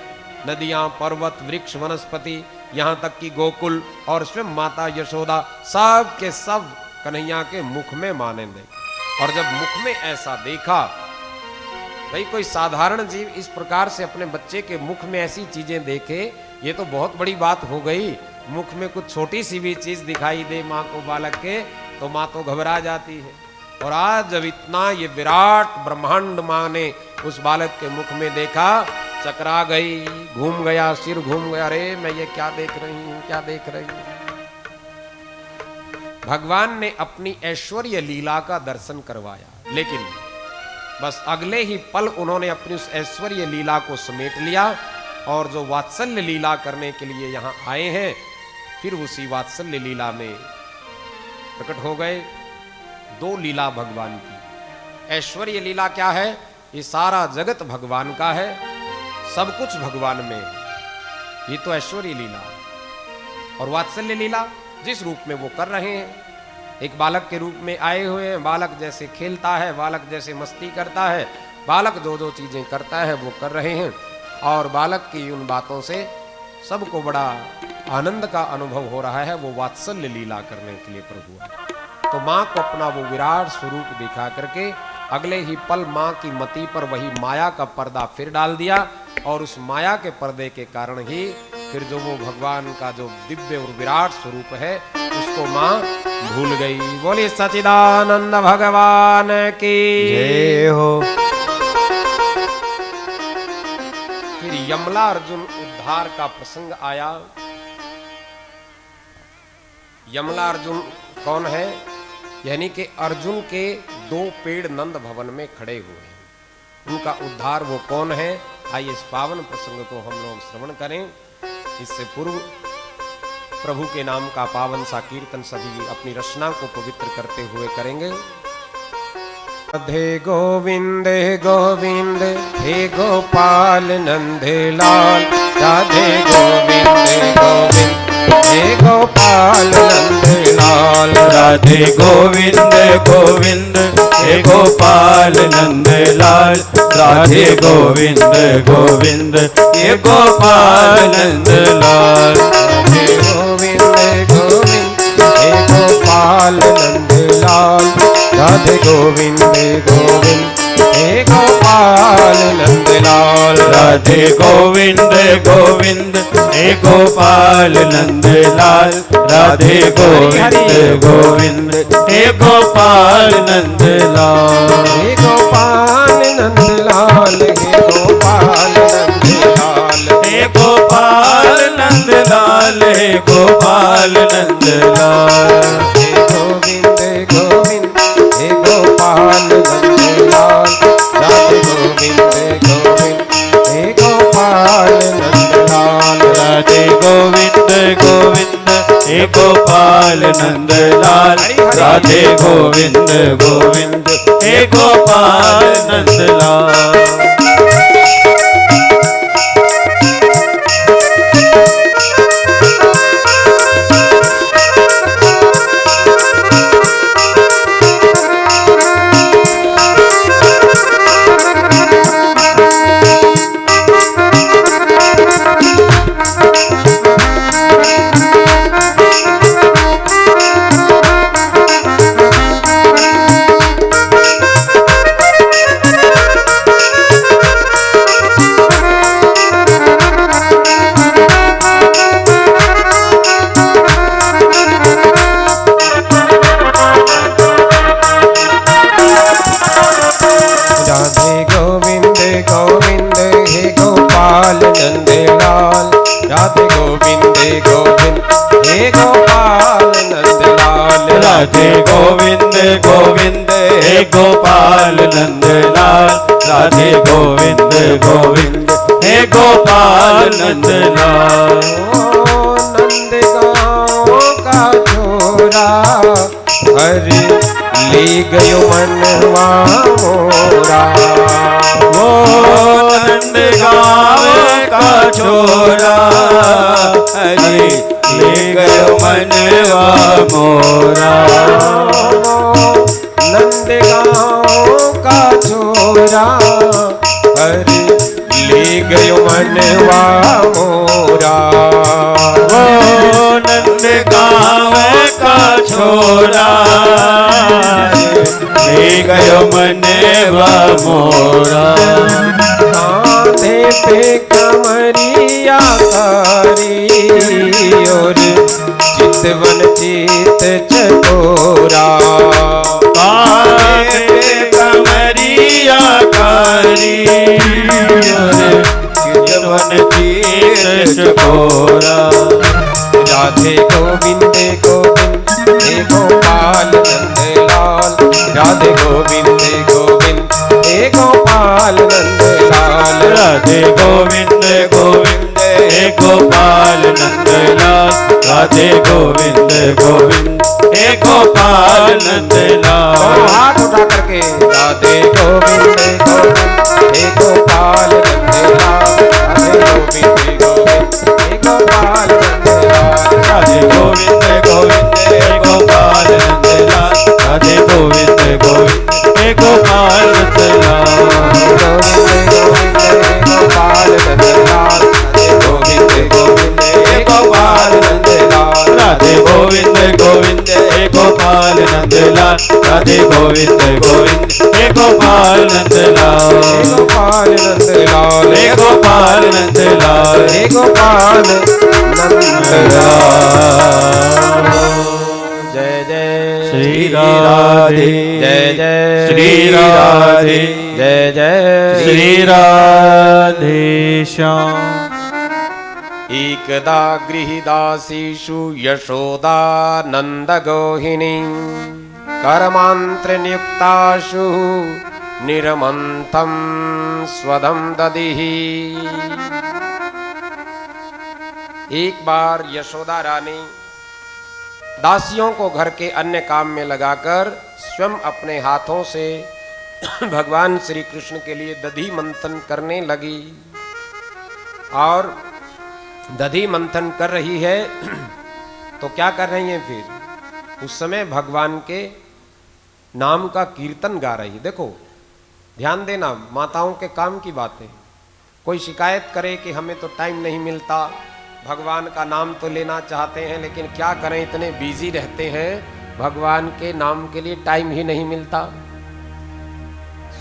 S1: नदियां, पर्वत, वृक्ष, वनस्पति, यहाँ तक कि गोकुल और स्वयं माता यशोदा, सब के सब कन्हैया के मुख में माने देखे। और जब मुख में ऐसा देखा, भाई कोई साधारण जीव इस प्रकार से अपने बच्चे के मुख में ऐसी चीजें देखे, ये तो बहुत बड़ी बात हो गई। मुख में कुछ छोटी सी भी चीज दिखाई दे माँ को बालक के, तो माँ तो घबरा जाती है। और आज जब इतना ये विराट ब्रह्मांड माँ ने उस बालक के मुख में देखा, चकरा गई, घूम गया, सिर घूम गया, अरे मैं ये क्या देख रही हूं, क्या देख रही हूं। भगवान ने अपनी ऐश्वर्य लीला का दर्शन करवाया, लेकिन बस अगले ही पल उन्होंने अपनी उस ऐश्वर्य लीला को समेट लिया और जो वात्सल्य लीला करने के लिए यहां आए हैं, फिर उसी वात्सल्य लीला में प्रकट हो गए। दो लीला भगवान की। ऐश्वर्य लीला क्या है? ये सारा जगत भगवान का है, सब कुछ भगवान में है, ये तो ऐश्वर्य लीला। और वात्सल्य लीला जिस रूप में वो कर रहे हैं, एक बालक के रूप में आए हुए हैं, बालक जैसे खेलता है, बालक जैसे मस्ती करता है, बालक जो जो चीजें करता है वो कर रहे हैं। और बालक की उन बातों से सबको बड़ा आनंद का अनुभव हो रहा है। वो वात्सल्य लीला करने के लिए प्रभु है। तो माँ को अपना वो विराट स्वरूप दिखा करके अगले ही पल माँ की मति पर वही माया का पर्दा फिर डाल दिया, और उस माया के पर्दे के कारण ही फिर जो वो भगवान का जो दिव्य और विराट स्वरूप है उसको माँ भूल गई। बोले सच्चिदानंद भगवान की
S2: जय हो।
S1: फिर यमला अर्जुन उद्धार का प्रसंग आया। यमला अर्जुन कौन है? यानी कि अर्जुन के दो पेड़ नंद भवन में खड़े हुए हैं, उनका उद्धार वो कौन है? आइए इस पावन प्रसंग को हम लोग श्रवण करें। इससे पूर्व प्रभु के नाम का पावन सा कीर्तन सभी अपनी रचना को पवित्र करते हुए करेंगे। राधे गोविंद गोविंद हे गोपाल नंद लाल, राधे गोविंद गोविंद हे गोपाल नंद लाल,
S2: राधे गोविंद गोविंद हे गोपाल नंद लाल, राधे गोविंद गोविंद हे गोपाल नंद लाल,
S1: राधे गोविंद गोविंद हे गोपाल नंद लाल, राधे गोविंद गोविंद हे गोपाल नंद लाल,
S2: राधे गोविंद गोविंद हे गोपाल नंद लाल, राधे गोविंद गोविंद हे गोपाल नंद लाल,
S1: हे गोपाल नंद लाल, हे गोपाल नंद लाल,
S2: हे गोपाल नंद लाल, हे गोपाल नंद लाल,
S1: हे गोविंद गोविंद हे गोपाल नंद लाल, राधे गोविंद गोविंद हे गोपाल नंद लाल,
S2: राधे गोविंद गोविंद हे गोपाल नंद लाल, राधे गोविंद गोविंद हे गोपाल नंद लाल। राधे गोविंद गोविंद हे गोपाल नंदलाल राधे गोविंद गोविंद हे गोपाल नंदलाल
S1: नंद गाँव का छोरा हरि ले गयो मनवा मोरा
S2: वो नंद गाँव का छोरा हरि ले गयो मनवा मोरा
S1: नंद गाँव का छोरा हरि ले गयो मनवा मोरा
S2: वो नंद गाँव का छोरा ले गयो मनवा मोरा
S1: कांधे पे कमरिया तारी और चितवन चित चकोरा
S2: कांधे पे कमरिया कारी चितवन चित चकोरा
S1: राधे गोविंद गोविंद हे गोपाल नंदलाल राधे गोविंद गोविंद हे गोपाल नंदलाल
S2: राधे गोविंद गोविंद हे गोपाल नंदलाल राधे गोविंद गोविंद हे गोपाल नंदलाल
S1: हाथ उठा करके राधे गोविंद गोविंद हे गोपाल नंदलाल राधे गोविंद गोविंद हे गोपाल नंदलाल
S2: राधे गोविंद गोविंद हे गोपाल नंदलाल राधे गोविंद गोविंद हे गोपाल नंदलाल
S1: राधे गोविंद गोविंद हे गोपाल नंदलाल राधे गोविंद गोविंद हे गोपाल नंदलाल
S2: गोपाल नंदलाल हे गोपाल नंदलाल
S1: हे गोपाल नंदलाल जय जय
S2: श्री राधे
S1: जय जय
S2: श्री राधे
S1: जय जय
S2: श्री राधे श्याम
S1: एकदा गृहीदासीषु यशोदा नन्दगोहिनी करमान्त्रनियुक्ताशु निरमन्तं स्वदं दधिः। एक बार यशोदा रानी दासियों को घर के अन्य काम में लगाकर स्वयं अपने हाथों से भगवान श्री कृष्ण के लिए दधी मंथन करने लगी और दधी मंथन कर रही है तो क्या कर रही है फिर उस समय भगवान के नाम का कीर्तन गा रही। देखो ध्यान देना, माताओं के काम की बातें। कोई शिकायत करे कि हमें तो टाइम नहीं मिलता, भगवान का नाम तो लेना चाहते हैं लेकिन क्या करें इतने बिजी रहते हैं, भगवान के नाम के लिए टाइम ही नहीं मिलता।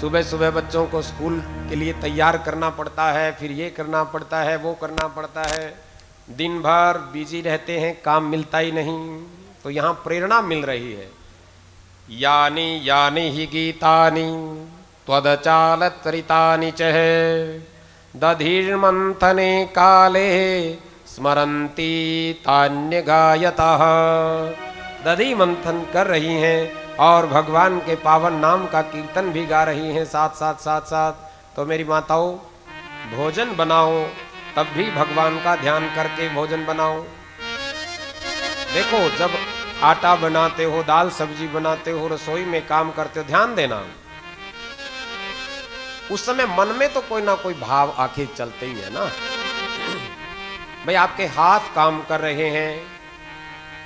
S1: सुबह सुबह बच्चों को स्कूल के लिए तैयार करना पड़ता है, फिर ये करना पड़ता है, वो करना पड़ता है, दिन भर बिजी रहते हैं, काम मिलता ही नहीं। तो यहाँ प्रेरणा मिल रही है। यानी यानी ही गीतानि त्वदचालत्रितानि च दधिर्मंथने काले स्मरन्ति तान्य गायतः। दधी मंथन कर रही हैं और भगवान के पावन नाम का कीर्तन भी गा रही हैं साथ साथ। तो मेरी माताओं भोजन बनाओ तब भी भगवान का ध्यान करके भोजन बनाओ। देखो जब आटा बनाते हो, दाल सब्जी बनाते हो, रसोई में काम करते हो, ध्यान देना उस समय मन में तो कोई ना कोई भाव आखिर चलते ही है ना। भाई आपके हाथ काम कर रहे हैं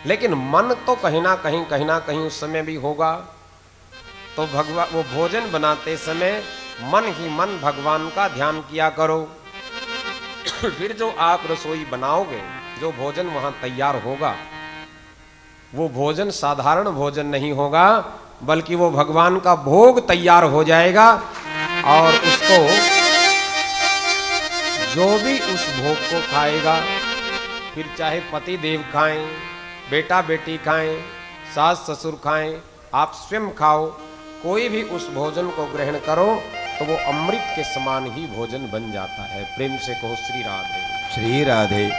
S1: लेकिन मन तो कहीं ना कहीं उस समय भी होगा। तो भगवान वो भोजन बनाते समय मन ही मन भगवान का ध्यान किया करो। फिर जो आप रसोई बनाओगे, जो भोजन वहां तैयार होगा, वो भोजन साधारण भोजन नहीं होगा बल्कि वो भगवान का भोग तैयार हो जाएगा। और उसको जो भी उस भोग को खाएगा, फिर चाहे पति देव खाएं, बेटा बेटी खाएं, सास ससुर खाएं, आप स्वयं खाओ, कोई भी उस भोजन को ग्रहण करो तो वो अमृत के समान ही भोजन बन जाता है। प्रेम से कहो श्री राधे।
S2: श्री राधे।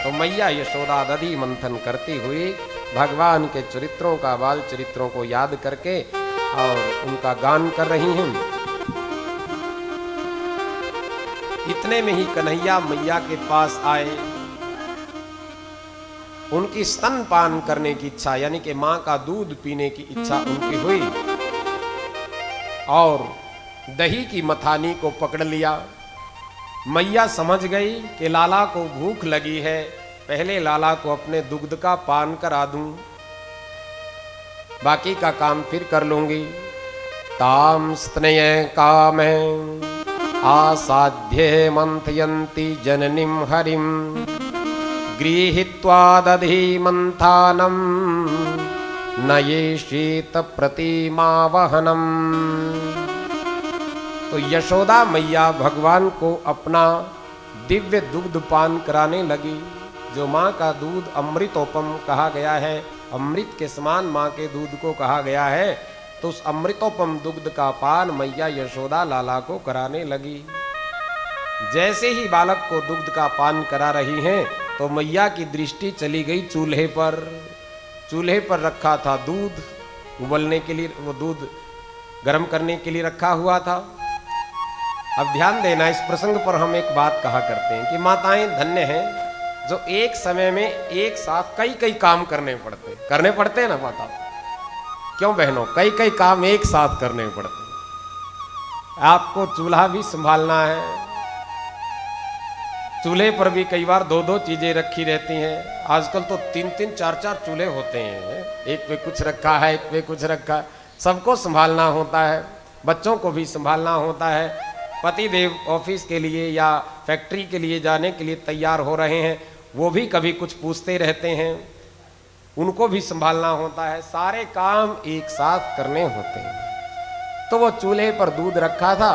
S1: तो मैया यशोदा दधी मंथन करती हुई भगवान के चरित्रों का, बाल चरित्रों को याद करके और उनका गान कर रही हैं। इतने में ही कन्हैया मैया के पास आए। उनकी स्तनपान करने की इच्छा, यानी कि मां का दूध पीने की इच्छा उनकी हुई और दही की मथानी को पकड़ लिया। मैया समझ गई कि लाला को भूख लगी है, पहले लाला को अपने दुग्ध का पान करा दूं, बाकी का काम फिर कर लूंगी। ताम स्तनय कामे आसाध्य मंथयन्ति जननीं हरिं गृहीत्वा दधी मंथानं नयेषेत प्रतिमावहनम। तो यशोदा मैया भगवान को अपना दिव्य दुग्ध पान कराने लगी। जो माँ का दूध अमृतोपम कहा गया है, अमृत के समान माँ के दूध को कहा गया है, तो उस अमृतोपम दुग्ध का पान मैया यशोदा लाला को कराने लगी। जैसे ही बालक को दुग्ध का पान करा रही हैं तो मैया की दृष्टि चली गई चूल्हे पर। चूल्हे पर रखा था दूध उबलने के लिए, वो दूध गर्म करने के लिए रखा हुआ था। अब ध्यान देना, इस प्रसंग पर हम एक बात कहा करते हैं कि माताएं धन्य हैं जो एक समय में एक साथ कई कई काम करने पड़ते हैं ना माता। क्यों बहनों, कई कई काम एक साथ करने पड़ते हैं। आपको चूल्हा भी संभालना है, चूल्हे पर भी कई बार दो दो चीजें रखी रहती हैं। आजकल तो तीन तीन चार चार चूल्हे होते हैं, एक पे कुछ रखा है, एक पे कुछ रखा है, सबको संभालना होता है। बच्चों को भी संभालना होता है। पति देव ऑफिस के लिए या फैक्ट्री के लिए जाने के लिए तैयार हो रहे हैं, वो भी कभी कुछ पूछते रहते हैं, उनको भी संभालना होता है। सारे काम एक साथ करने होते हैं। तो वो चूल्हे पर दूध रखा था,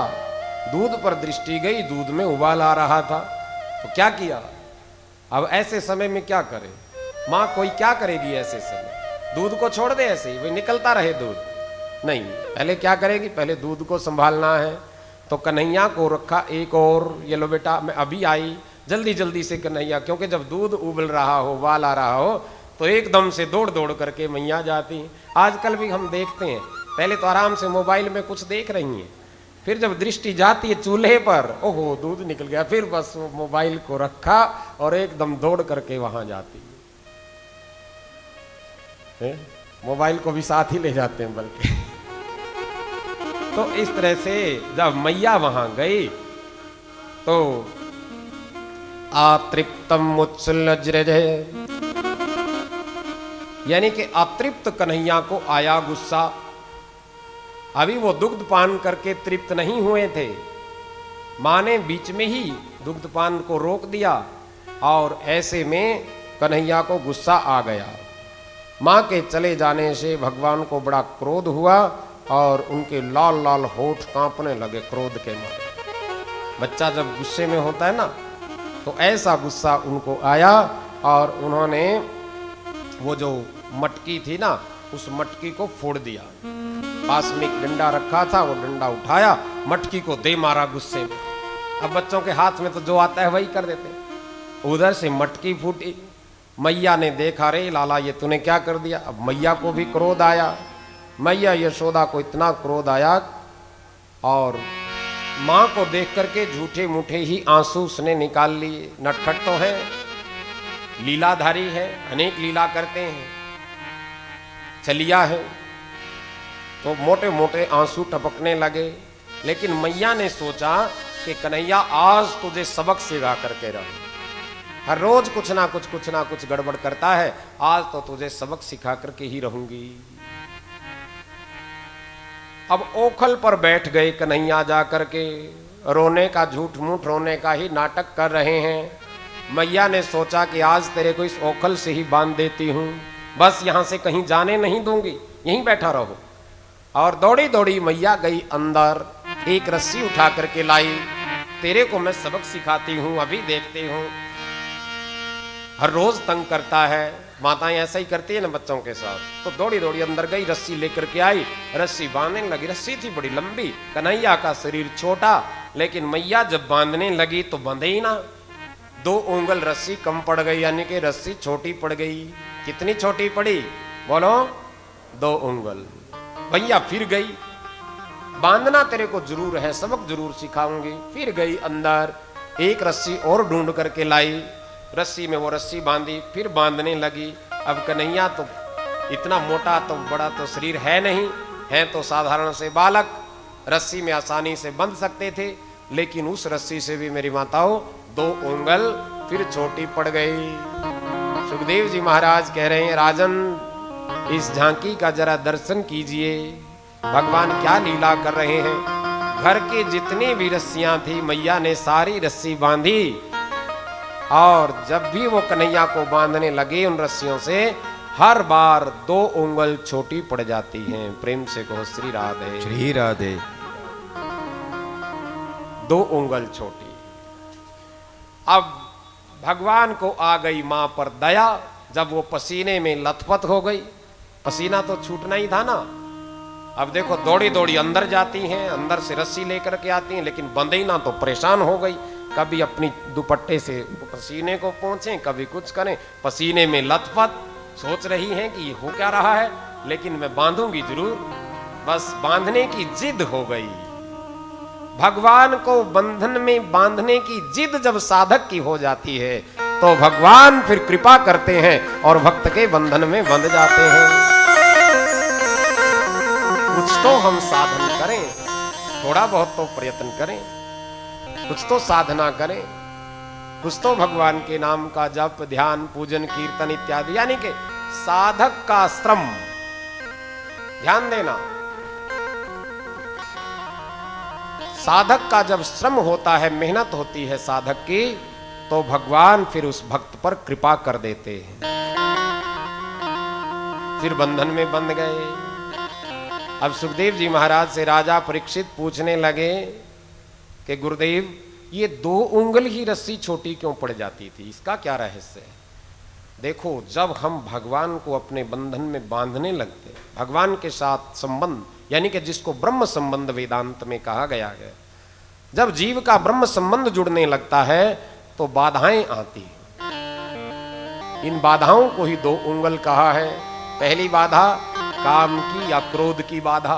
S1: दूध पर दृष्टि गई, दूध में उबाल आ रहा था। तो क्या किया? अब ऐसे समय में क्या करे माँ, कोई क्या करेगी ऐसे समय? दूध को छोड़ दे ऐसे ही, वही निकलता रहे दूध? नहीं, पहले क्या करेगी? पहले दूध को संभालना है। तो कन्हैया को रखा एक और, ये लो बेटा मैं अभी आई, जल्दी जल्दी से कन्हैया, क्योंकि जब दूध उबल रहा हो, उबाल आ रहा हो, तो एकदम से दौड़ दौड़ करके मैया जाती। आजकल भी हम देखते हैं, पहले तो आराम से मोबाइल में कुछ देख रही हैं, फिर जब दृष्टि जाती है चूल्हे पर, ओहो दूध निकल गया, फिर बस वो मोबाइल को रखा और एकदम दौड़ करके वहां जाती है। मोबाइल को भी साथ ही ले जाते हैं बल्कि। तो इस तरह से जब मैया वहां गई तो अतृप्तम मुत्सलज्रज, यानी कि अतृप्त कन्हैया को आया गुस्सा। अभी वो दुग्ध पान करके तृप्त नहीं हुए थे, मां ने बीच में ही दुग्ध पान को रोक दिया और ऐसे में कन्हैया को गुस्सा आ गया। मां के चले जाने से भगवान को बड़ा क्रोध हुआ और उनके लाल लाल होठ कांपने लगे क्रोध के मारे। बच्चा जब गुस्से में होता है ना, तो ऐसा गुस्सा उनको आया और उन्होंने वो जो मटकी थी ना, उस मटकी को फोड़ दिया। पास में एक डंडा रखा था, वो डंडा उठाया, मटकी को दे मारा गुस्से में। अब बच्चों के हाथ में तो जो आता है वही कर देते। उधर से मटकी फूटी। मैया ने देखा, रे लाला ये तूने क्या कर दिया? अब मैया को भी क्रोध आया। मैया यशोदा को इतना क्रोध आया और मां को देख करके झूठे मूठे ही आंसू उसने निकाल लिए। नटखट तो है, लीलाधारी है, अनेक लीला करते हैं, चलिया है, तो मोटे मोटे आंसू टपकने लगे। लेकिन मैया ने सोचा कि कन्हैया आज तुझे सबक सिखा करके रहूं, हर रोज कुछ ना कुछ गड़बड़ करता है, आज तो तुझे सबक सिखा करके ही रहूंगी। अब ओखल पर बैठ गए कन्हैया जा करके, रोने का झूठ मूठ रोने का ही नाटक कर रहे हैं। मैया ने सोचा कि आज तेरे को इस ओखल से ही बांध देती हूं, बस यहां से कहीं जाने नहीं दूंगी, यहीं बैठा रहो। और दौड़ी दौड़ी मैया गई अंदर, एक रस्सी उठा करके लाई, तेरे को मैं सबक सिखाती हूं, अभी देखते हूं। हर रोज तंग करता है, माताएं ऐसा ही करती है ना बच्चों के साथ। तो दौड़ी दौड़ी अंदर गई, रस्सी लेकर के आई, रस्सी बांधने लगी। रस्सी थी बड़ी लंबी, कन्हैया का शरीर छोटा, लेकिन मैया जब बांधने लगी तो बंधे ही ना। 2 उंगल रस्सी कम पड़ गई, यानी कि रस्सी छोटी पड़ गई। कितनी छोटी पड़ी? बोलो 2 उंगल। भैया फिर गई, बांधना तेरे को जरूर है, सबक जरूर सिखाऊंगी। फिर गई अंदर, एक रस्सी और ढूंढ करके लाई, रस्सी में वो रस्सी बांधी, फिर बांधने लगी। अब कन्हैया तो इतना मोटा तो बड़ा तो शरीर है नहीं, है तो साधारण से बालक, रस्सी में आसानी से बंध सकते थे, लेकिन उस रस्सी से भी मेरी माताओं 2 उंगल फिर छोटी पड़ गई। सुखदेव जी महाराज कह रहे हैं, राजन इस झांकी का जरा दर्शन कीजिए, भगवान क्या लीला कर रहे हैं। घर की जितनी भी रस्सियां थी मैया ने सारी रस्सी बांधी, और जब भी वो कन्हैया को बांधने लगे उन रस्सियों से, हर बार 2 उंगल छोटी पड़ जाती हैं। प्रेम से कहो श्री राधे,
S2: श्री राधे।
S1: 2 उंगल छोटी। अब भगवान को आ गई मां पर दया, जब वो पसीने में लथपथ हो गई, पसीना तो छूटना ही था ना। अब देखो दौड़ी दौड़ी अंदर जाती हैं, अंदर से रस्सी लेकर के आती हैं, लेकिन बंधे ना तो परेशान हो गई। कभी अपनी दुपट्टे से पसीने को पोंछें, कभी कुछ करें, पसीने में लथपथ, सोच रही हैं कि ये हो क्या रहा है, लेकिन मैं बांधूंगी जरूर। बस बांधने की जिद हो गई। भगवान को बंधन में बांधने की जिद जब साधक की हो जाती है, तो भगवान फिर कृपा करते हैं और भक्त के बंधन में बंध जाते हैं। कुछ तो हम साधन करें, थोड़ा बहुत तो प्रयत्न करें, कुछ तो साधना करें, कुछ तो भगवान के नाम का जप, ध्यान, पूजन, कीर्तन इत्यादि, यानी कि साधक का श्रम। ध्यान देना, साधक का जब श्रम होता है, मेहनत होती है साधक की, तो भगवान फिर उस भक्त पर कृपा कर देते हैं। फिर बंधन में बंध गए। अब सुखदेव जी महाराज से राजा परीक्षित पूछने लगे कि गुरुदेव, ये 2 उंगल ही रस्सी छोटी क्यों पड़ जाती थी, इसका क्या रहस्य है? देखो, जब हम भगवान को अपने बंधन में बांधने लगते, भगवान के साथ संबंध, यानी कि जिसको ब्रह्म संबंध वेदांत में कहा गया है, जब जीव का ब्रह्म संबंध जुड़ने लगता है तो बाधाएं आती हैं। इन बाधाओं को ही 2 उंगल कहा है। पहली बाधा काम की या क्रोध की बाधा।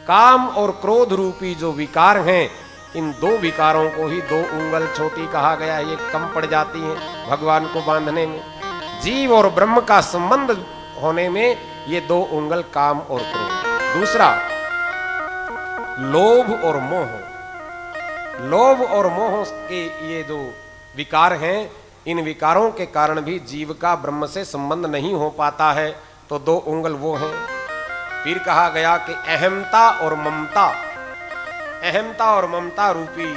S1: काम और क्रोध रूपी जो विकार हैं, इन 2 विकारों को ही 2 उंगल छोटी कहा गया है। ये कम पड़ जाती हैं भगवान को बांधने में। जीव और ब्रह्म का संबंध होने में ये 2 उंगल काम और क्रोध। दूसरा, लोभ और मोह। लोभ और मोह के ये जो विकार हैं, इन विकारों के कारण भी जीव का ब्रह्म से संबंध नहीं हो पाता है, तो 2 उंगल वो हैं। फिर कहा गया कि अहमता और ममता, अहमता और ममता रूपी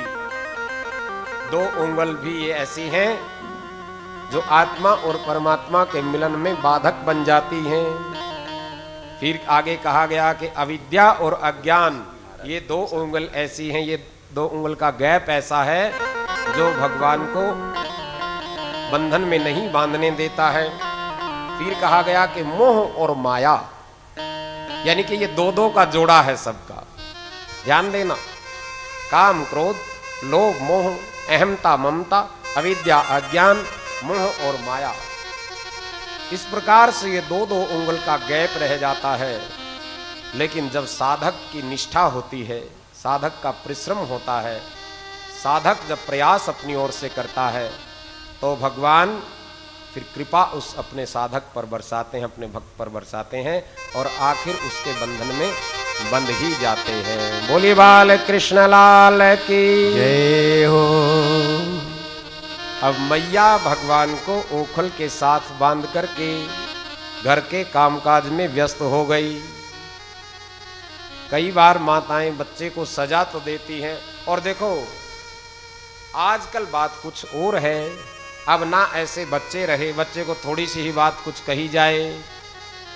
S1: 2 उंगल भी ये ऐसी हैं जो आत्मा और परमात्मा के मिलन में बाधक बन जाती हैं। फिर आगे कहा गया कि अविद्या और अज्ञान, ये 2 उंगल ऐसी हैं, ये 2 उंगल का गैप ऐसा है जो भगवान को बंधन में नहीं बांधने देता है। फिर कहा गया कि मोह और माया, यानी कि ये 2-2 का जोड़ा है सबका। ध्यान देना, काम क्रोध, लोभ मोह, अहमता ममता, अविद्या अज्ञान, मोह और माया, इस प्रकार से ये 2-2 उंगल का गैप रह जाता है। लेकिन जब साधक की निष्ठा होती है, साधक का परिश्रम होता है, साधक जब प्रयास अपनी ओर से करता है, तो भगवान फिर कृपा उस अपने साधक पर बरसाते हैं, अपने भक्त पर बरसाते हैं, और आखिर उसके बंधन में बंध ही जाते हैं। बोलिए बाल कृष्ण लाल की
S2: जय हो।
S1: अब मैया भगवान को ओखल के साथ बांध करके घर के कामकाज में व्यस्त हो गई। कई बार माताएं बच्चे को सजा तो देती हैं, और देखो आजकल बात कुछ और है। अब ना ऐसे बच्चे रहे, बच्चे को थोड़ी सी ही बात कुछ कही जाए,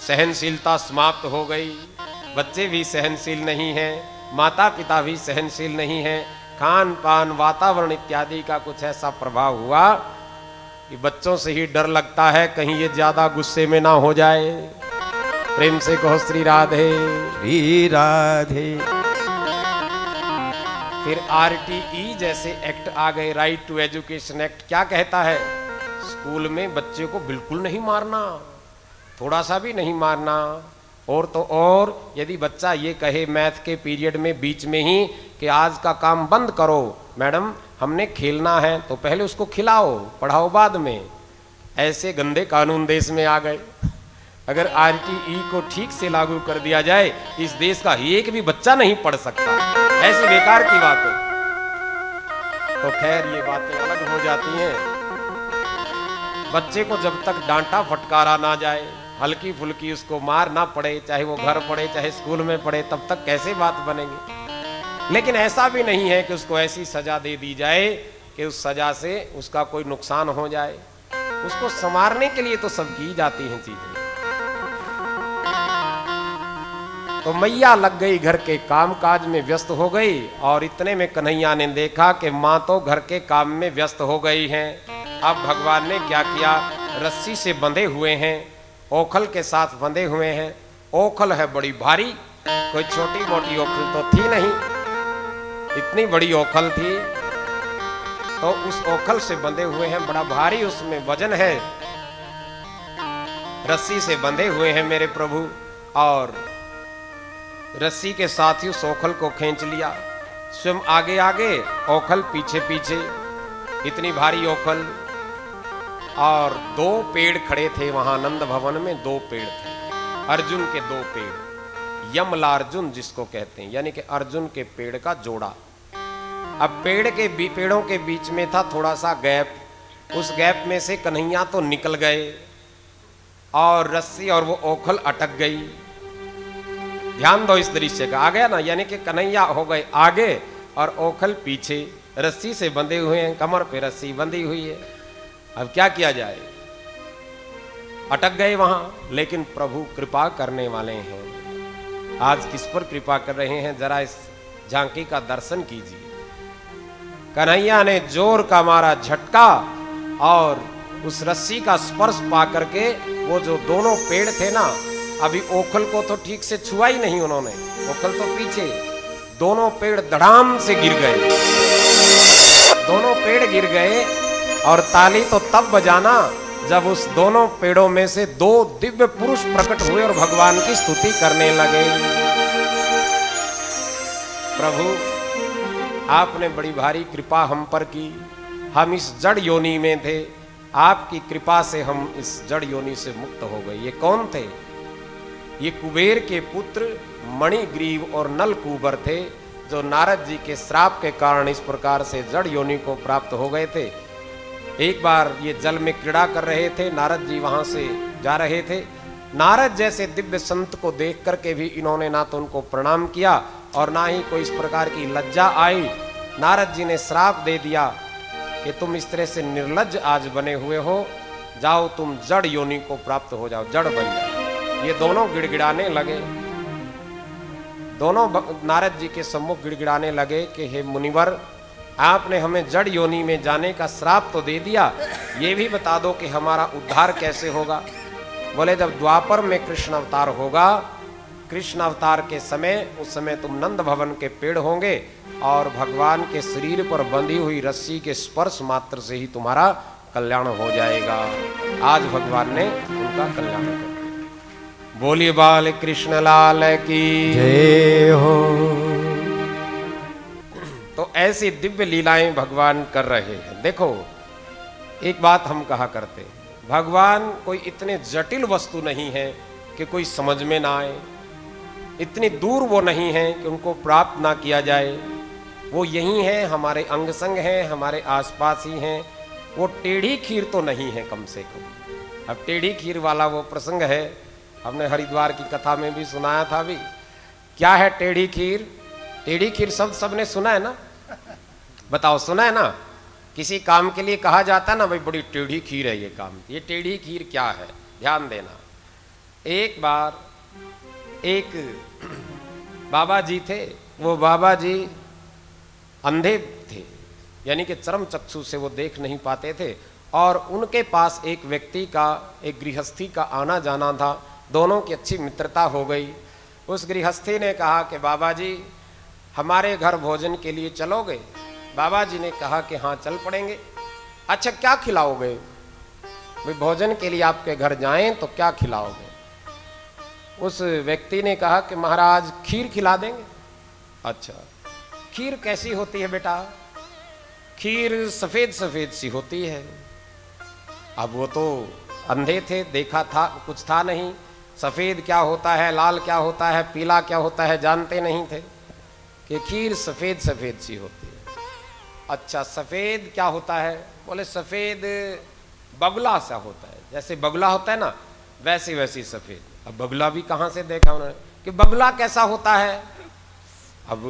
S1: सहनशीलता समाप्त हो गई। बच्चे भी सहनशील नहीं हैं, माता पिता भी सहनशील नहीं हैं। खान पान, वातावरण इत्यादि का कुछ ऐसा प्रभाव हुआ कि बच्चों से ही डर लगता है कहीं ये ज्यादा गुस्से में ना हो जाए। प्रेम से कहो श्री राधे
S2: श्री राधे।
S1: फिर RTE जैसे एक्ट आ गए, राइट टू एजुकेशन एक्ट। क्या कहता है? स्कूल में बच्चे को बिल्कुल नहीं मारना, थोड़ा सा भी नहीं मारना। और तो और यदि बच्चा ये कहे मैथ के पीरियड में बीच में ही कि आज का काम बंद करो मैडम, हमने खेलना है, तो पहले उसको खिलाओ, पढ़ाओ बाद में। ऐसे गंदे कानून देश में आ गए। अगर आरटीई को ठीक से लागू कर दिया जाए, इस देश का एक भी बच्चा नहीं पढ़ सकता। ऐसी बेकार की बात है। तो खैर ये बातें अलग हो जाती हैं। बच्चे को जब तक डांटा फटकारा ना जाए, हल्की फुल्की उसको मार ना पड़े, चाहे वो घर पड़े चाहे स्कूल में पड़े, तब तक कैसे बात बनेगी। लेकिन ऐसा भी नहीं है कि उसको ऐसी सजा दे दी जाए कि उस सजा से उसका कोई नुकसान हो जाए। उसको संवारने के लिए तो सब की जाती हैं चीजें। तो मैया लग गई घर के कामकाज में व्यस्त हो गई, और इतने में कन्हैया ने देखा कि माँ तो घर के काम में व्यस्त हो गई हैं। अब भगवान ने क्या किया, रस्सी से बंधे हुए हैं, ओखल के साथ बंधे हुए हैं। ओखल है बड़ी भारी, कोई छोटी मोटी ओखल तो थी नहीं, इतनी बड़ी ओखल थी। तो उस ओखल से बंधे हुए हैं, बड़ा भारी उसमें वजन है। रस्सी से बंधे हुए हैं मेरे प्रभु, और रस्सी के साथ ही उस ओखल को खींच लिया। स्वयं आगे आगे, ओखल पीछे पीछे, इतनी भारी ओखल। और दो पेड़ खड़े थे वहां नंद भवन में, दो पेड़ थे, अर्जुन के दो पेड़, यमलार्जुन जिसको कहते हैं, यानी कि अर्जुन के पेड़ का जोड़ा। अब पेड़ों के बीच में था थोड़ा सा गैप, उस गैप में से कन्हैया तो निकल गए और रस्सी और वो ओखल अटक गई। ध्यान दो इस दृश्य का, आ गया ना, यानी कि कन्हैया हो गए आगे और ओखल पीछे, रस्सी से बंधे हुए हैं, कमर पे रस्सी बंधी हुई है। अब क्या किया जाए, अटक गए वहां। लेकिन प्रभु कृपा करने वाले हैं। आज किस पर कृपा कर रहे हैं, जरा इस झांकी का दर्शन कीजिए। कन्हैया ने जोर का मारा झटका, और उस रस्सी का स्पर्श पा करके वो जो दोनों पेड़ थे ना, अभी ओखल को तो ठीक से छुआ ही नहीं उन्होंने, ओखल तो पीछे, दोनों पेड़ धड़ाम से गिर गए। दोनों पेड़ गिर गए, और ताली तो तब बजाना जब उस दोनों पेड़ों में से दो दिव्य पुरुष प्रकट हुए और भगवान की स्तुति करने लगे। प्रभु आपने बड़ी भारी कृपा हम पर की, हम इस जड़ योनि में थे, आपकी कृपा से हम इस जड़ योनि से मुक्त हो गए। ये कौन थे, ये कुबेर के पुत्र मणिग्रीव और नलकूबर थे, जो नारद जी के श्राप के कारण इस प्रकार से जड़ योनि को प्राप्त हो गए थे। एक बार ये जल में क्रीड़ा कर रहे थे, नारद जी वहां से जा रहे थे। नारद जैसे दिव्य संत को देख करके भी इन्होंने ना तो उनको प्रणाम किया और ना ही कोई इस प्रकार की लज्जा आई। नारद जी ने श्राप दे दिया कि तुम इस तरह से निर्लज्ज आज बने हुए हो, जाओ तुम जड़ योनि को प्राप्त हो जाओ, जड़ बन जाओ। ये दोनों गिड़गिड़ाने लगे, दोनों नारद जी के सम्मुख गिड़गिड़ाने लगे कि हे मुनिवर, आपने हमें जड़ योनि में जाने का श्राप तो दे दिया, ये भी बता दो कि हमारा उद्धार कैसे होगा। बोले जब द्वापर में कृष्ण अवतार होगा, कृष्ण अवतार के समय, उस समय तुम नंद भवन के पेड़ होंगे और भगवान के शरीर पर बंधी हुई रस्सी के स्पर्श मात्र से ही तुम्हारा कल्याण हो जाएगा। आज भगवान ने उनका कल्याण कर दिया। बोलिए बाल कृष्ण लाल की
S2: जय हो।
S1: तो ऐसी दिव्य लीलाएं भगवान कर रहे हैं। देखो एक बात हम कहा करते हैं, भगवान कोई इतने जटिल वस्तु नहीं है कि कोई समझ में ना आए, इतनी दूर वो नहीं है कि उनको प्राप्त ना किया जाए। वो यही हैं, हमारे अंग संग हैं, हमारे आसपास ही हैं। वो टेढ़ी खीर तो नहीं है कम से कम। अब टेढ़ी खीर वाला वो प्रसंग है, हमने हरिद्वार की कथा में भी सुनाया था। भी क्या है टेढ़ी खीर? टेढ़ी खीर शब्द सबने सुना है ना, बताओ सुना है ना। किसी काम के लिए कहा जाता है ना, भाई बड़ी टेढ़ी खीर है ये काम। ये टेढ़ी खीर क्या है, ध्यान देना। एक बार एक बाबा जी थे, वो बाबा जी अंधे थे, यानी कि चरम चक्षु से वो देख नहीं पाते थे, और उनके पास एक व्यक्ति का, एक गृहस्थी का आना जाना था। दोनों की अच्छी मित्रता हो गई। उस गृहस्थी ने कहा कि बाबा जी हमारे घर भोजन के लिए चलोगे? बाबा जी ने कहा कि हाँ चल पड़ेंगे। अच्छा क्या खिलाओगे? भाई भोजन के लिए आपके घर जाएं तो क्या खिलाओगे? उस व्यक्ति ने कहा कि महाराज खीर खिला देंगे। अच्छा, खीर कैसी होती है बेटा? खीर सफेद सफेद सी होती है। अब वो तो अंधे थे, देखा था कुछ था नहीं, सफेद क्या होता है, लाल क्या होता है, पीला क्या होता है जानते नहीं थे कि खीर सफेद सफेद सी होती है। अच्छा, सफेद क्या होता है? बोले सफेद बगुला सा होता है, जैसे बगुला होता है ना वैसी वैसी सफेद। अब बगुला भी कहाँ से देखा उन्होंने कि बगुला कैसा होता है। अब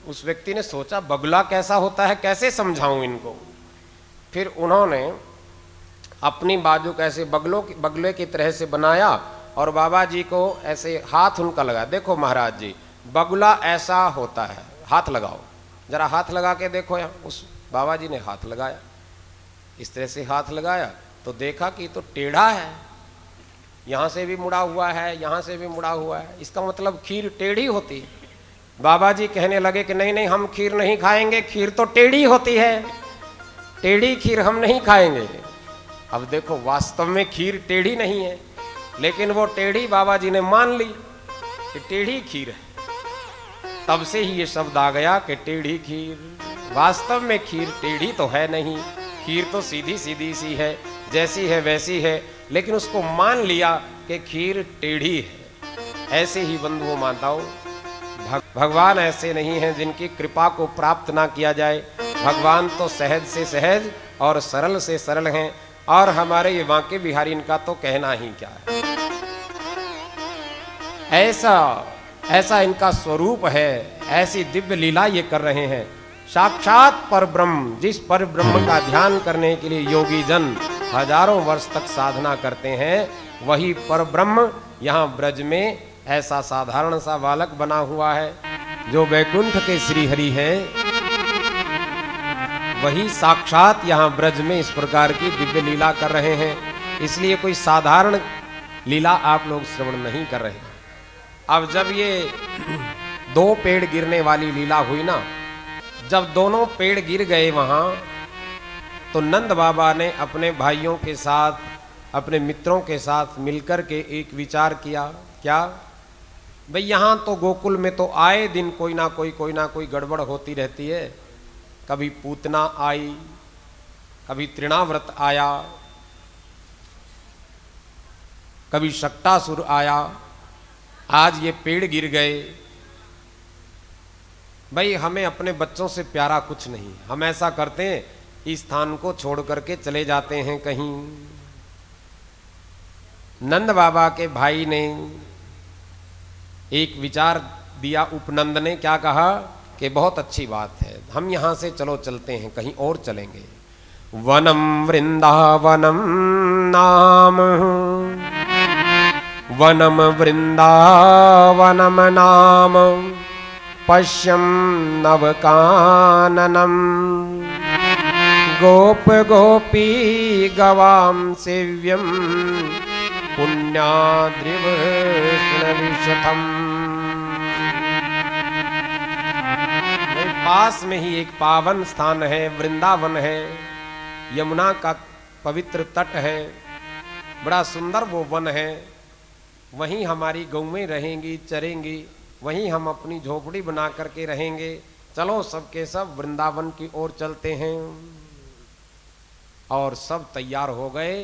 S1: उस व्यक्ति ने सोचा बगुला कैसा होता है, कैसे समझाऊं इनको। फिर उन्होंने अपनी बाजू कैसे बगुले की तरह से बनाया और बाबा जी को ऐसे हाथ उनका लगा। देखो महाराज जी, बगुला ऐसा होता है, हाथ लगाओ, जरा हाथ लगा के देखो। यहाँ उस बाबा जी ने हाथ लगाया, इस तरह से हाथ लगाया तो देखा कि तो टेढ़ा है, यहाँ से भी मुड़ा हुआ है, यहाँ से भी मुड़ा हुआ है, इसका मतलब खीर टेढ़ी होती है। बाबा जी कहने लगे कि नहीं नहीं, हम खीर नहीं खाएंगे, खीर तो टेढ़ी होती है, टेढ़ी खीर हम नहीं खाएंगे। अब देखो वास्तव में खीर टेढ़ी नहीं है, लेकिन वो टेढ़ी बाबा जी ने मान ली कि टेढ़ी खीर है। तब से ही ये शब्द आ गया कि टेढ़ी खीर। वास्तव में खीर टेढ़ी तो है नहीं, खीर तो सीधी सीधी सी है, जैसी है वैसी है, लेकिन उसको मान लिया कि खीर टेढ़ी है। ऐसे ही बंधुओं माताओं, भगवान ऐसे नहीं हैं जिनकी कृपा को प्राप्त ना किया जाए। भगवान तो सहज से सहज और सरल से सरल हैं, और हमारे ये बांके बिहारी इनका तो कहना ही क्या है। ऐसा इनका स्वरूप है, ऐसी दिव्य लीला ये कर रहे हैं। साक्षात परब्रह्म, जिस परब्रह्म का ध्यान करने के लिए योगी जन हजारों वर्ष तक साधना करते हैं, वही परब्रह्म यहाँ ब्रज में ऐसा साधारण सा बालक बना हुआ है। जो वैकुंठ के श्री हरि हैं, वही साक्षात यहाँ ब्रज में इस प्रकार की दिव्य लीला कर रहे हैं। इसलिए कोई साधारण लीला आप लोग श्रवण नहीं कर रहे। अब जब ये दो पेड़ गिरने वाली लीला हुई ना, जब दोनों पेड़ गिर गए वहां, तो नंद बाबा ने अपने भाइयों के साथ, अपने मित्रों के साथ मिलकर के एक विचार किया। क्या भाई, यहां तो गोकुल में तो आए दिन कोई ना कोई गड़बड़ होती रहती है। कभी पूतना आई, कभी तृणाव्रत आया, कभी शक्टासुर आया, आज ये पेड़ गिर गए। भाई हमें अपने बच्चों से प्यारा कुछ नहीं। हम ऐसा करते हैं, इस स्थान को छोड़ करके चले जाते हैं कहीं। नंद बाबा के भाई ने एक विचार दिया, उपनंद ने क्या कहा कि बहुत अच्छी बात है, हम यहां से चलो चलते हैं, कहीं और चलेंगे। वनम वृंदावनम नाम, वनम वृंदावनम नाम, पश्यम नवकाननम, गोप गोपी गवाम सेव्यम, पुण्याद्रिवृष्णविशतम। पास में ही एक पावन स्थान है, वृंदावन है, यमुना का पवित्र तट है, बड़ा सुंदर वो वन है। वहीं हमारी गौएं रहेंगी, चरेंगी, वहीं हम अपनी झोपड़ी बना करके रहेंगे। चलो सबके सब वृंदावन की ओर चलते हैं। और सब तैयार हो गए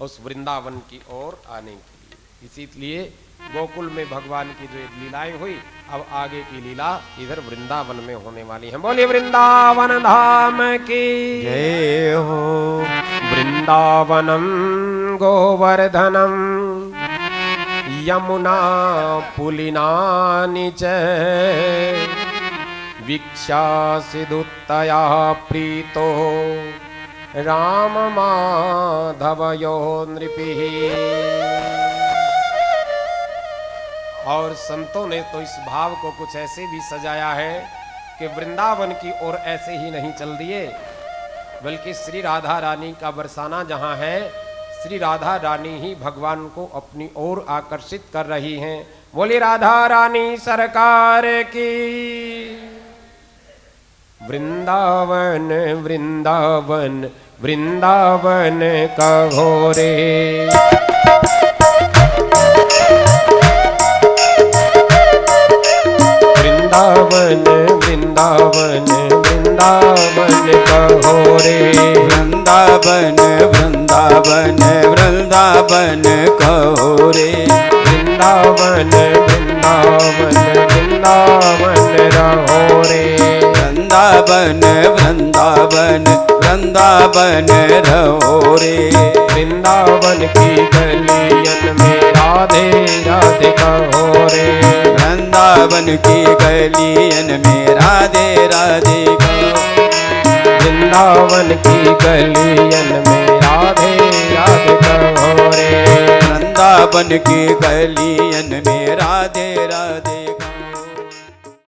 S1: उस वृंदावन की ओर आने के लिए। इसीलिए गोकुल में भगवान की जो लीलाएं हुई, अब आगे की लीला इधर वृंदावन में होने वाली है। बोलिए वृंदावन धाम की
S2: जय हो।
S1: वृंदावनम गोवर्धनम, यमुना पुलिनानि च, वीक्षासिदुत्तया प्रीतो, राम माधवयो नृपिः। और संतों ने तो इस भाव को कुछ ऐसे भी सजाया है कि वृंदावन की ओर ऐसे ही नहीं चल दिए, बल्कि श्री राधा रानी का बरसाना जहां है, श्री राधा रानी ही भगवान को अपनी ओर आकर्षित कर रही हैं। बोली राधा रानी सरकार की। वृंदावन वृंदावन वृंदावन कहो रे। वृंदावन वृंदावन वृंदावन कहो रे।
S2: वृंदावन वृंदावन वृंदावन कहो रे।
S1: वृंदावन वृंदावन वृंदावन रहो रे।
S2: वृंदावन वृंदावन वृंदावन रहो रे।
S1: वृंदावन की गलियन में राधे राधे कहो रे।
S2: वृंदावन की गलियन में राधे राधे कहो।
S1: वृंदावन की गलियन में राधे राधे कहो रे।
S2: वृंदावन की गलियन में राधे राधे